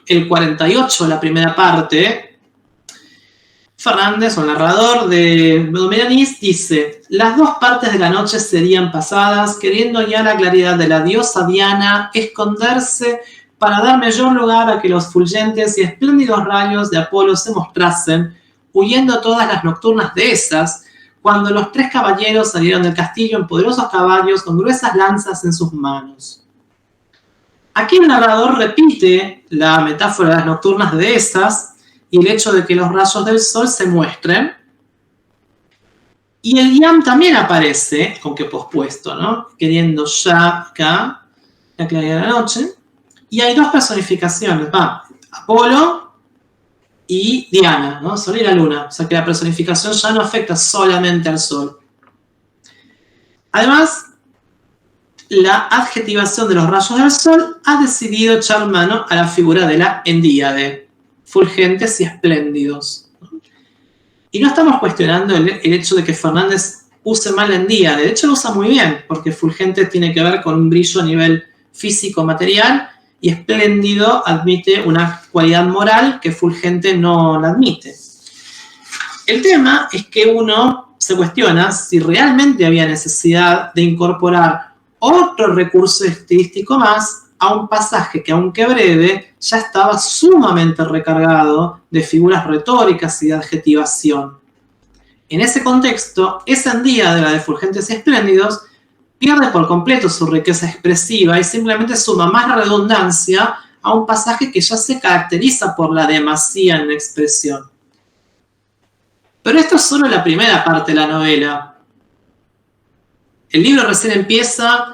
el 48, la primera parte, Fernández, o el narrador de Don Belianís, dice: las dos partes de la noche serían pasadas, queriendo ya la claridad de la diosa Diana esconderse para dar mayor lugar a que los fulgentes y espléndidos rayos de Apolo se mostrasen, huyendo todas las nocturnas dehesas, cuando los 3 caballeros salieron del castillo en poderosos caballos con gruesas lanzas en sus manos. Aquí el narrador repite la metáfora de las nocturnas dehesas y el hecho de que los rayos del sol se muestren. Y el Yam también aparece, con que pospuesto, ¿no? Queriendo ya acá la claridad de la noche. Y hay 2 personificaciones, Apolo y Diana, ¿no? Sol y la luna. O sea que la personificación ya no afecta solamente al sol. Además, la adjetivación de los rayos del sol ha decidido echar mano a la figura de la endíade, fulgentes y espléndidos. Y no estamos cuestionando el hecho de que Fernández use mal la endíade. De hecho, lo usa muy bien, porque fulgente tiene que ver con un brillo a nivel físico-material, y espléndido admite una cualidad moral que fulgente no la admite. El tema es que uno se cuestiona si realmente había necesidad de incorporar otro recurso estilístico más a un pasaje que, aunque breve, ya estaba sumamente recargado de figuras retóricas y de adjetivación. En ese contexto, esa endíade de la de fulgentes y espléndidos pierde por completo su riqueza expresiva y simplemente suma más redundancia a un pasaje que ya se caracteriza por la demasía en la expresión. Pero esto es solo la primera parte de la novela. El libro recién empieza,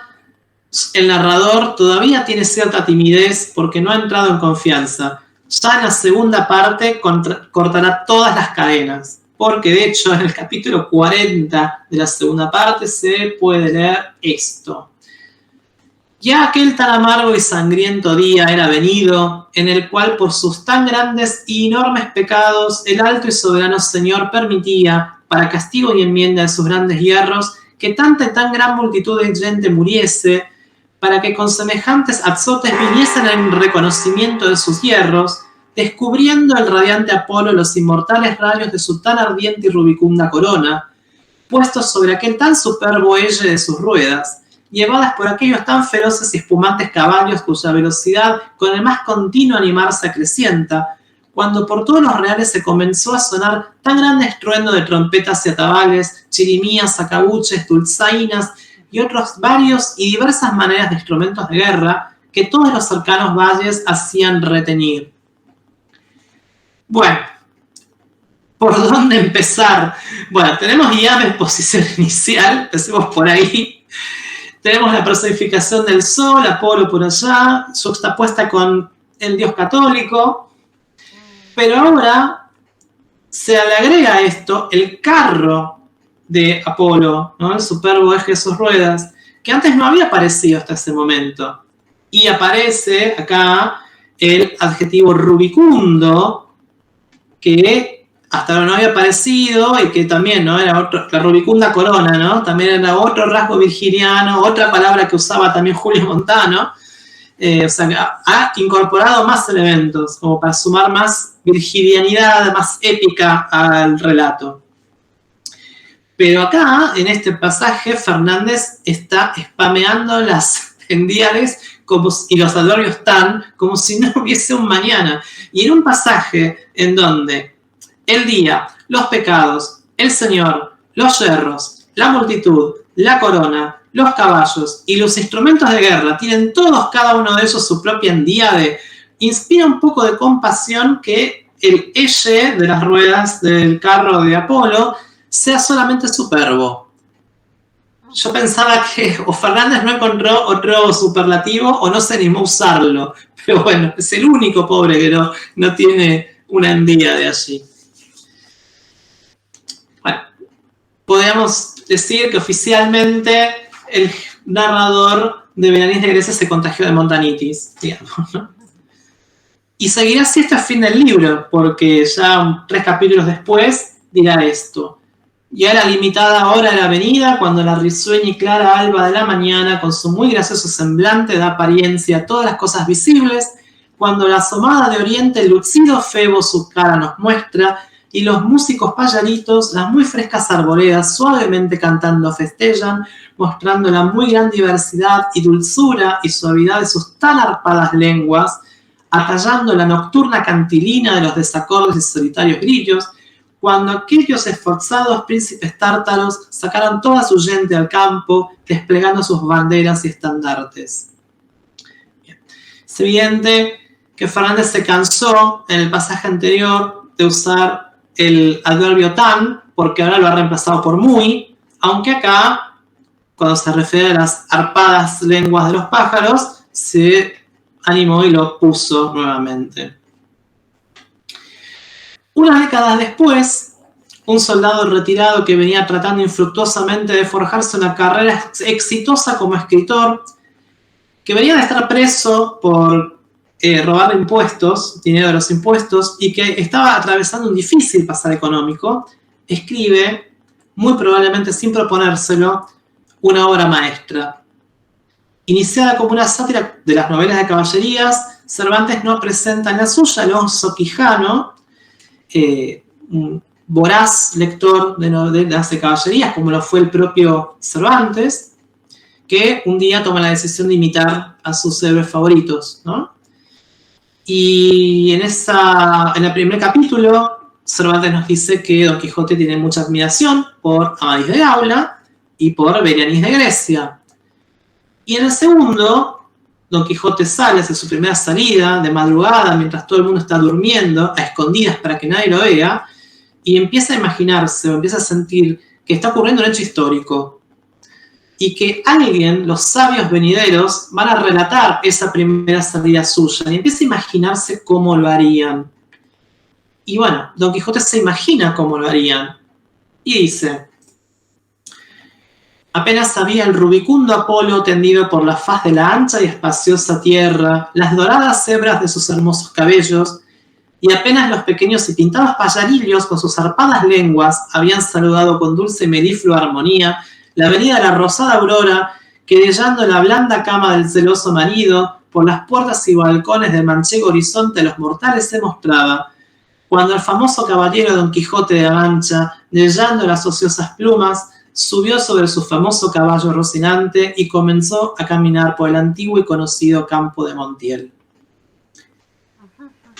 el narrador todavía tiene cierta timidez porque no ha entrado en confianza. Ya en la segunda parte cortará todas las cadenas. Porque de hecho en el capítulo 40 de la segunda parte se puede leer esto. Ya aquel tan amargo y sangriento día era venido, en el cual por sus tan grandes y enormes pecados el alto y soberano Señor permitía, para castigo y enmienda de sus grandes hierros, que tanta y tan gran multitud de gente muriese, para que con semejantes azotes viniesen en reconocimiento de sus hierros, descubriendo el radiante Apolo los inmortales rayos de su tan ardiente y rubicunda corona, puestos sobre aquel tan superbo eje de sus ruedas, llevadas por aquellos tan feroces y espumantes caballos cuya velocidad con el más continuo animar se acrecienta, cuando por todos los reales se comenzó a sonar tan grande estruendo de trompetas y atabales, chirimías, acabuches, dulzainas y otros varios y diversas maneras de instrumentos de guerra que todos los cercanos valles hacían retener. Bueno, ¿por dónde empezar? Bueno, tenemos ya la exposición inicial, empecemos por ahí. Tenemos la personificación del sol, Apolo por allá, juxtapuesta con el dios católico. Pero ahora se le agrega a esto el carro de Apolo, ¿no? El superbo eje de sus ruedas, que antes no había aparecido hasta ese momento. Y aparece acá el adjetivo rubicundo, que hasta ahora no había aparecido y que también, ¿no? Era otro, la rubicunda corona, ¿no? También era otro rasgo virginiano, otra palabra que usaba también Julio Montano. O sea, ha incorporado más elementos como para sumar más virginianidad, más épica al relato. Pero acá, en este pasaje, Fernández está spameando las endíades y los adverbios tan como si no hubiese un mañana. Y en un pasaje en donde el día, los pecados, el Señor, los yerros, la multitud, la corona, los caballos y los instrumentos de guerra tienen todos, cada uno de ellos, su propia endíade, inspira un poco de compasión que el eje de las ruedas del carro de Apolo sea solamente superbo. Yo pensaba que o Fernández no encontró otro superlativo o no se animó a usarlo. Pero bueno, es el único pobre que no tiene una endíade allí. Bueno, podríamos decir que oficialmente el narrador de Berenice de Grecia se contagió de montanitis, digamos, ¿no? Y seguirá así hasta el fin del libro, porque ya 3 capítulos después dirá esto. Ya la limitada hora de la avenida, cuando la risueña y clara alba de la mañana, con su muy gracioso semblante, da apariencia a todas las cosas visibles, cuando la asomada de oriente el lucido Febo su cara nos muestra, y los músicos payaritos, las muy frescas arboledas, suavemente cantando festellan, mostrando la muy gran diversidad y dulzura y suavidad de sus tan arpadas lenguas, atallando la nocturna cantilina de los desacordes y solitarios grillos, cuando aquellos esforzados príncipes tártaros sacaron toda su gente al campo, desplegando sus banderas y estandartes. Bien. Es evidente que Fernández se cansó en el pasaje anterior de usar el adverbio tan, porque ahora lo ha reemplazado por muy, aunque acá, cuando se refiere a las arpadas lenguas de los pájaros, se animó y lo puso nuevamente. Unas décadas después, un soldado retirado que venía tratando infructuosamente de forjarse una carrera exitosa como escritor, que venía de estar preso por robar impuestos, dinero de los impuestos, y que estaba atravesando un difícil pasar económico, escribe, muy probablemente sin proponérselo, una obra maestra. Iniciada como una sátira de las novelas de caballerías, Cervantes no presenta en la suya al Alonso Quijano, un voraz lector de novelas de caballerías, como lo fue el propio Cervantes, que un día toma la decisión de imitar a sus héroes favoritos, ¿no? Y en el primer capítulo, Cervantes nos dice que Don Quijote tiene mucha admiración por Amadís de Gaula y por Belianís de Grecia. Y en el segundo, Don Quijote sale, hace su primera salida de madrugada, mientras todo el mundo está durmiendo, a escondidas para que nadie lo vea, y empieza a imaginarse o empieza a sentir que está ocurriendo un hecho histórico y que alguien, los sabios venideros, van a relatar esa primera salida suya y empieza a imaginarse cómo lo harían. Y bueno, Don Quijote se imagina cómo lo harían y dice: apenas había el rubicundo Apolo tendido por la faz de la ancha y espaciosa tierra, las doradas hebras de sus hermosos cabellos, y apenas los pequeños y pintados payarillos con sus arpadas lenguas habían saludado con dulce y meliflua armonía la venida de la rosada aurora, que dellando la blanda cama del celoso marido, por las puertas y balcones del manchego horizonte a los mortales se mostraba, cuando el famoso caballero Don Quijote de la Mancha, dellando las ociosas plumas, subió sobre su famoso caballo rocinante y comenzó a caminar por el antiguo y conocido campo de Montiel.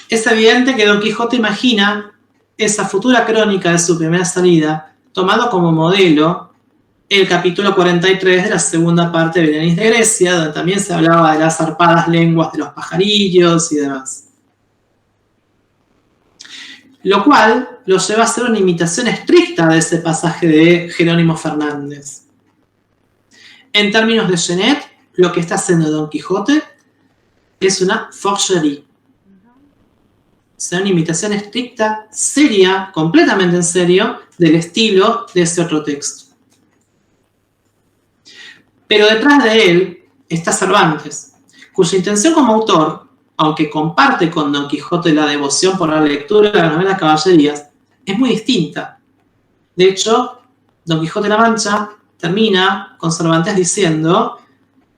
Es evidente que Don Quijote imagina esa futura crónica de su primera salida, tomado como modelo el capítulo 43 de la segunda parte de Belianís de Grecia, donde también se hablaba de las arpadas lenguas de los pajarillos y demás. Lo cual lo lleva a hacer una imitación estricta de ese pasaje de Jerónimo Fernández. En términos de Genet, lo que está haciendo Don Quijote es una forgerie. O sea, una imitación estricta, seria, completamente en serio, del estilo de ese otro texto. Pero detrás de él está Cervantes, cuya intención como autor, aunque comparte con Don Quijote la devoción por la lectura de las novelas caballerías, es muy distinta. De hecho, Don Quijote de la Mancha termina con Cervantes diciendo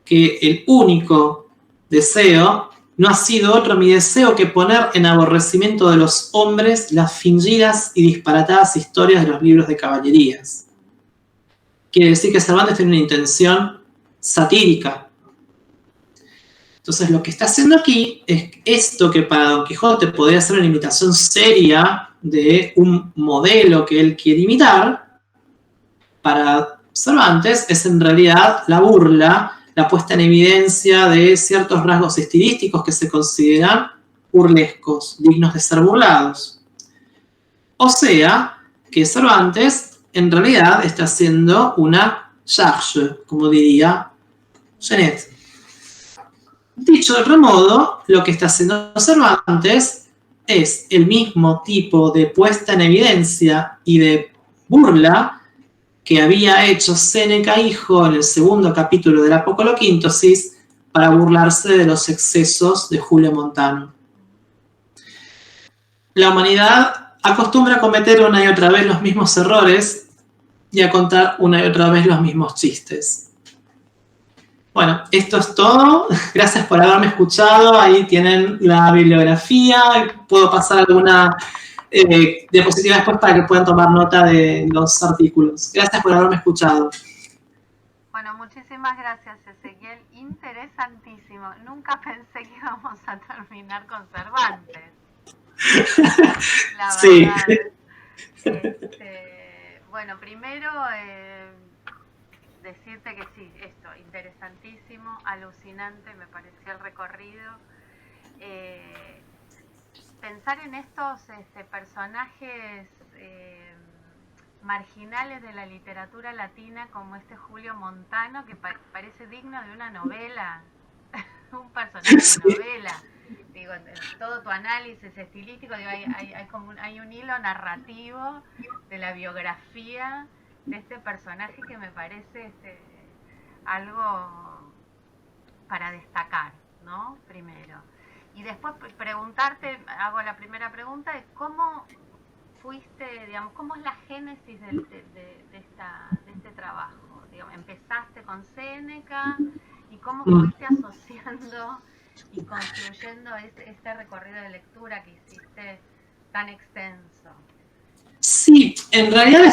que el único deseo no ha sido otro mi deseo que poner en aborrecimiento de los hombres las fingidas y disparatadas historias de los libros de caballerías. Quiere decir que Cervantes tiene una intención satírica. Entonces lo que está haciendo aquí es esto que para Don Quijote podría ser una imitación seria de un modelo que él quiere imitar, para Cervantes es en realidad la burla, la puesta en evidencia de ciertos rasgos estilísticos que se consideran burlescos, dignos de ser burlados. O sea, que Cervantes en realidad está haciendo una charge, como diría Genet. Dicho de otro modo, lo que está haciendo Cervantes es el mismo tipo de puesta en evidencia y de burla que había hecho Séneca hijo en el segundo capítulo del Apocoloquíntosis para burlarse de los excesos de Julio Montano. La humanidad acostumbra a cometer una y otra vez los mismos errores y a contar una y otra vez los mismos chistes. Bueno, esto es todo. Gracias por haberme escuchado. Ahí tienen la bibliografía. Puedo pasar alguna diapositivas después para que puedan tomar nota de los artículos. Gracias por haberme escuchado. Bueno, muchísimas gracias, Ezequiel. Interesantísimo. Nunca pensé que íbamos a terminar con Cervantes. La sí. verdad. Bueno, primero decirte que sí, esto, interesantísimo, alucinante, me pareció el recorrido. Pensar en estos personajes marginales de la literatura latina como Julio Montano, que parece digno de una novela, un personaje de novela. Digo, todo tu análisis estilístico, digo, hay un hilo narrativo de la biografía de este personaje que me parece algo para destacar, ¿no? Primero. Y después preguntarte, hago la primera pregunta, de cómo fuiste, digamos, cómo es la génesis de este trabajo. Digamos, empezaste con Séneca y cómo fuiste asociando y construyendo este recorrido de lectura que hiciste tan extenso. Sí, en realidad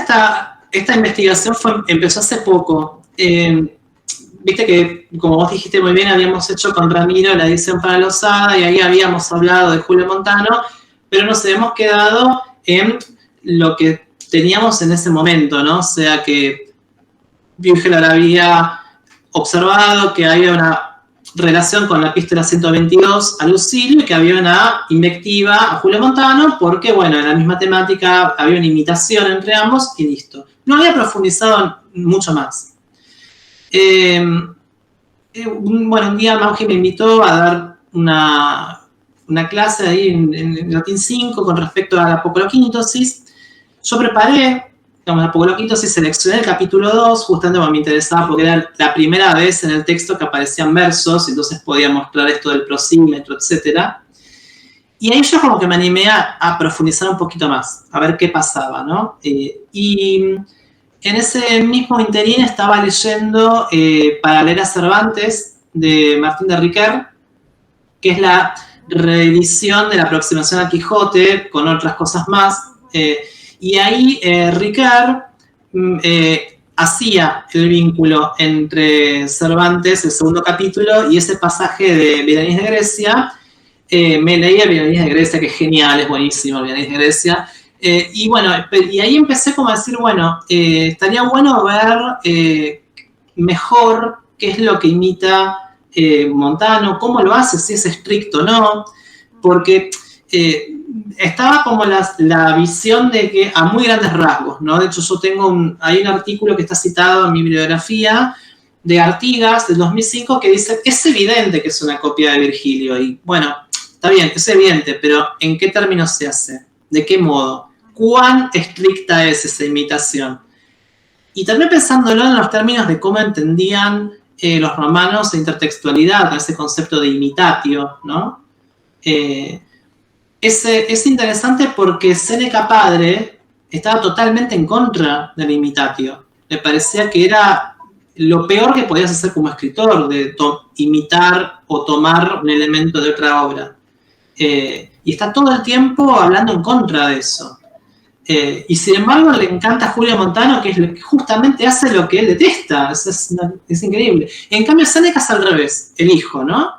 esta investigación empezó hace poco. Viste que, como vos dijiste muy bien, habíamos hecho con Ramiro la edición para Losada y ahí habíamos hablado de Julio Montano, pero nos habíamos quedado en lo que teníamos en ese momento, ¿no? O sea que Virgil había observado que había una relación con la epístola 122 a Lucilio y que había una invectiva a Julio Montano porque, bueno, en la misma temática había una imitación entre ambos y listo. No había profundizado mucho más. Bueno, un día Mauji me invitó a dar una clase ahí en Latín 5 con respecto a la Apocoloquíntosis. Yo preparé la Apocoloquíntosis, seleccioné el capítulo 2, justamente porque me interesaba porque era la primera vez en el texto que aparecían versos, entonces podía mostrar esto del prosímetro, etc. Y ahí yo como que me animé a profundizar un poquito más, a ver qué pasaba, ¿no? Y en ese mismo interín estaba leyendo Para leer a Cervantes, de Martín de Riquer, que es la reedición de la aproximación a Quijote, con otras cosas más. Y ahí Riquer hacía el vínculo entre Cervantes, el segundo capítulo, y ese pasaje de Vilaniz de Grecia. Me leía Vilaniz de Grecia, que es genial, es buenísimo Vilaniz de Grecia. Y bueno, y ahí empecé como a decir, bueno, estaría bueno ver mejor qué es lo que imita Montano, cómo lo hace, si es estricto o no, porque estaba como la visión de que a muy grandes rasgos, ¿no? De hecho, yo tengo hay un artículo que está citado en mi bibliografía de Artigas, del 2005, que dice, es evidente que es una copia de Virgilio, y bueno, está bien, es evidente, pero ¿en qué términos se hace? ¿De qué modo? ¿Cuán estricta es esa imitación? Y también pensándolo en los términos de cómo entendían los romanos la intertextualidad, ese concepto de imitatio, ¿no? Es interesante porque Séneca padre estaba totalmente en contra del imitatio. Le parecía que era lo peor que podías hacer como escritor, de imitar o tomar un elemento de otra obra. Y está todo el tiempo hablando en contra de eso. Y sin embargo le encanta a Julio Montano, que justamente hace lo que él detesta. Es increíble. En cambio, Séneca es al revés, el hijo, ¿no?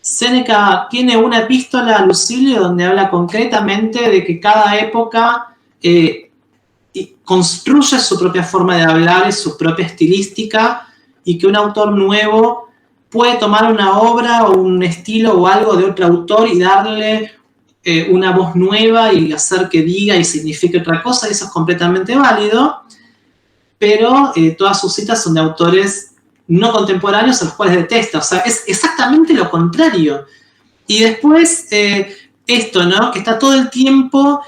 Séneca tiene una epístola a Lucilio donde habla concretamente de que cada época construye su propia forma de hablar y su propia estilística, y que un autor nuevo puede tomar una obra o un estilo o algo de otro autor y darle una voz nueva y hacer que diga y signifique otra cosa, y eso es completamente válido, pero todas sus citas son de autores no contemporáneos a los cuales detesta. O sea, es exactamente lo contrario. Y después esto, ¿no? Que está todo el tiempo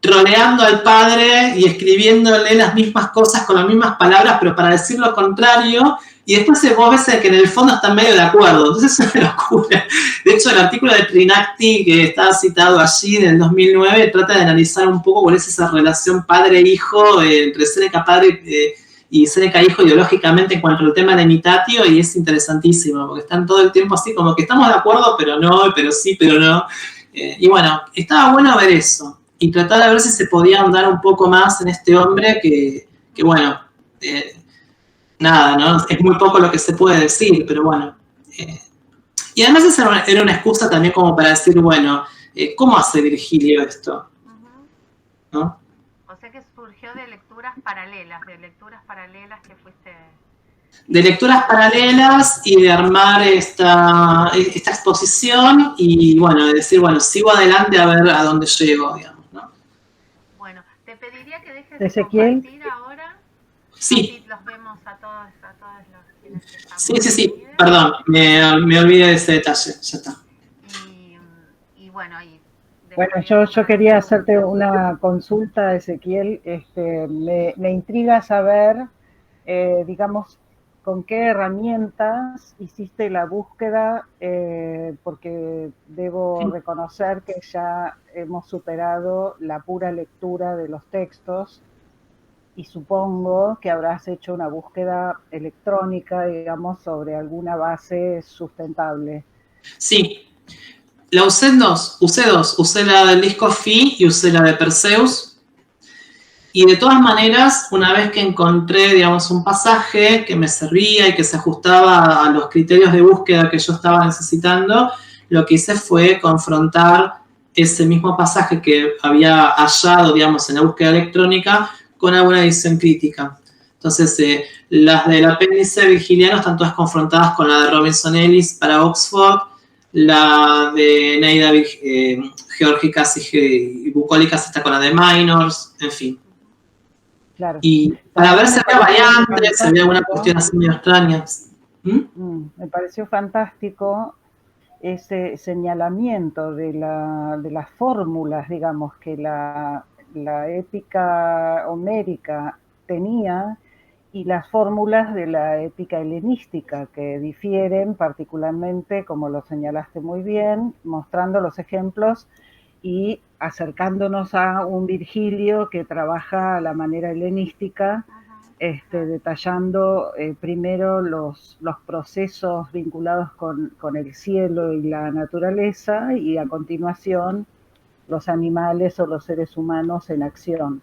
troleando al padre y escribiéndole las mismas cosas con las mismas palabras, pero para decir lo contrario. Y después vos ves que en el fondo están medio de acuerdo. Entonces es una locura. De hecho, el artículo de Trinacti, que está citado allí del 2009, trata de analizar un poco cuál es esa relación padre-hijo entre Séneca padre y Séneca hijo ideológicamente en cuanto al tema de imitatio, y es interesantísimo, porque están todo el tiempo así como que estamos de acuerdo, pero no, pero sí, pero no. Y bueno, estaba bueno ver eso. y tratar de ver si se podía ahondar un poco más en este hombre que bueno, nada, ¿no? Es muy poco lo que se puede decir, pero bueno. Y además esa era una excusa también como para decir, bueno, ¿cómo hace Virgilio esto? ¿No? O sea que surgió de lecturas paralelas que fuiste... De lecturas paralelas y de armar esta exposición y, bueno, de decir, bueno, sigo adelante a ver a dónde llego, digamos, ¿no? Bueno, te pediría que dejes de compartir ahora. Sí. Así los vemos a todos los quienes estamos. Sí, perdón, me olvidé de ese detalle, ya está. Y bueno, yo quería hacerte una consulta, Ezequiel. Me intriga saber, digamos, con qué herramientas hiciste la búsqueda, porque debo reconocer que ya hemos superado la pura lectura de los textos y supongo que habrás hecho una búsqueda electrónica, digamos, sobre alguna base sustentable. Sí. La usé dos, usé la del disco Phi y usé la de Perseus. Y de todas maneras, una vez que encontré, digamos, un pasaje que me servía y que se ajustaba a los criterios de búsqueda que yo estaba necesitando, lo que hice fue confrontar ese mismo pasaje que había hallado, digamos, en la búsqueda electrónica con alguna edición crítica. Entonces, las del apéndice virgiliano están todas confrontadas con la de Robinson Ellis para Oxford, la de Neida Georgicas y Bucólicas está con la de Minors, en fin. Claro. Y para ver si había variantes, si había alguna cuestión así medio extraña. Me pareció fantástico ese señalamiento de las fórmulas, digamos, que la épica homérica tenía y las fórmulas de la épica helenística, que difieren particularmente, como lo señalaste muy bien, mostrando los ejemplos y acercándonos a un Virgilio que trabaja a la manera helenística, detallando primero los procesos vinculados con el cielo y la naturaleza y a continuación los animales o los seres humanos en acción.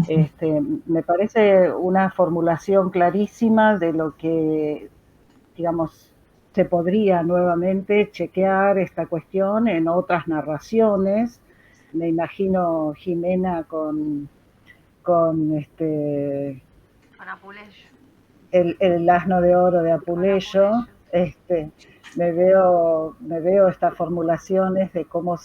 Me parece una formulación clarísima de lo que, digamos, se podría nuevamente chequear esta cuestión en otras narraciones. Me imagino Jimena con Apuleyo. El asno de oro de Apuleyo. Me veo estas formulaciones de cómo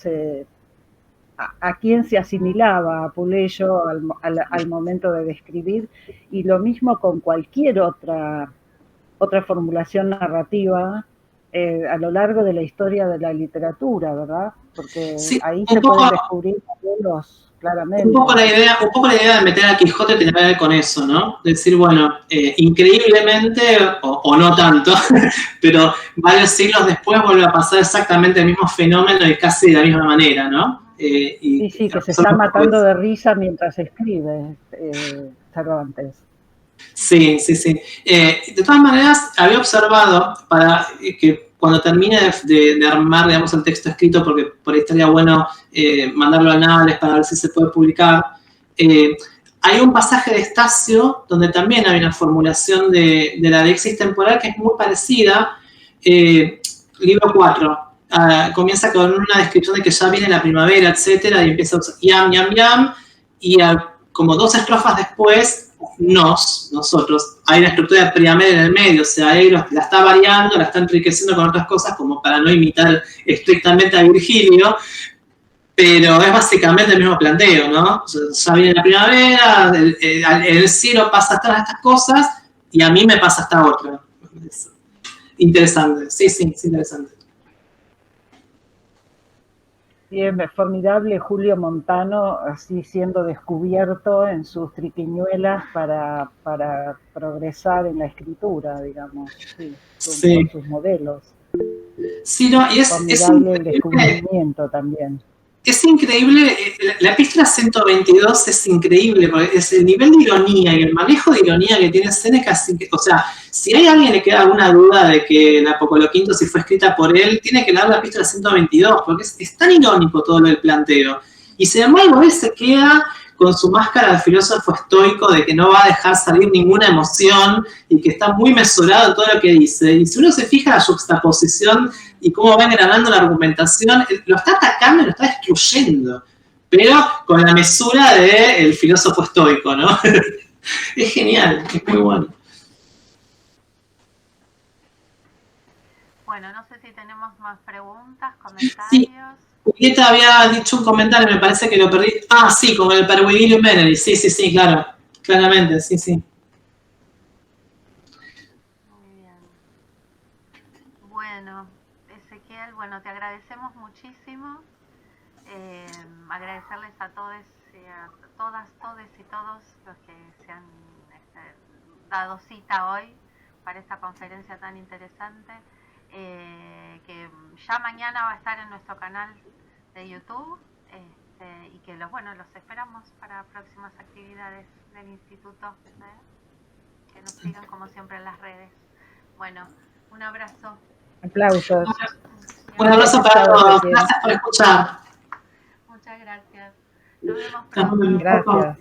a quién se asimilaba Apuleyo al momento de describir, y lo mismo con cualquier otra formulación narrativa a lo largo de la historia de la literatura, ¿verdad? Porque sí, ahí se pueden descubrir modelos claramente. Un poco la idea de meter a Quijote tiene que ver con eso, ¿no? Decir, bueno, increíblemente, o no tanto, pero varios siglos después vuelve a pasar exactamente el mismo fenómeno y casi de la misma manera, ¿no? Sí, que se está matando de risa mientras escribe Cervantes. Sí. De todas maneras, había observado para que cuando termine de armar, digamos, el texto escrito, porque por ahí estaría bueno mandarlo a Anales para ver si se puede publicar, hay un pasaje de Estacio donde también hay una formulación de la deixis temporal que es muy parecida. Libro 4. Comienza con una descripción de que ya viene la primavera, etcétera, y empieza a usar yam, y como 2 estrofas después, nosotros, hay una estructura priamera en el medio, o sea, ahí la está variando, la está enriqueciendo con otras cosas, como para no imitar estrictamente a Virgilio, pero es básicamente el mismo planteo, ¿no? Ya viene la primavera, el cielo pasa hasta estas cosas, y a mí me pasa hasta otra. Interesante, sí, interesante. Bien, formidable Julio Montano, así siendo descubierto en sus triquiñuelas para progresar en la escritura, digamos, con sus modelos. Sí, no, y formidable el descubrimiento también. Es increíble, la epístola 122 es increíble, porque es el nivel de ironía y el manejo de ironía que tiene Séneca. O sea, si hay alguien que le queda alguna duda de que la Apocoloquinto si fue escrita por él, tiene que leer la epístola 122, porque es tan irónico todo lo del planteo. Y sin embargo, él se queda con su máscara de filósofo estoico de que no va a dejar salir ninguna emoción y que está muy mesurado en todo lo que dice. Y si uno se fija en la juxtaposición y cómo va engranando la argumentación, lo está atacando y lo está destruyendo, pero con la mesura del filósofo estoico, ¿no? Es genial, es muy bueno. Bueno, no sé si tenemos más preguntas, comentarios. Sí. Julieta había dicho un comentario, me parece que lo perdí. Ah, sí, con el Perwigilium Menelli. Sí, claro. Claramente, sí. Muy bien. Bueno, Ezequiel, bueno, te agradecemos muchísimo. Agradecerles a todos y a todas y todos los que se han dado cita hoy para esta conferencia tan interesante, que ya mañana va a estar en nuestro canal de YouTube, y que los esperamos para próximas actividades del instituto, que nos sigan como siempre en las redes. Bueno, un abrazo. Aplausos. Un abrazo para todos. Gracias por escuchar. Muchas gracias. Nos vemos pronto. Gracias.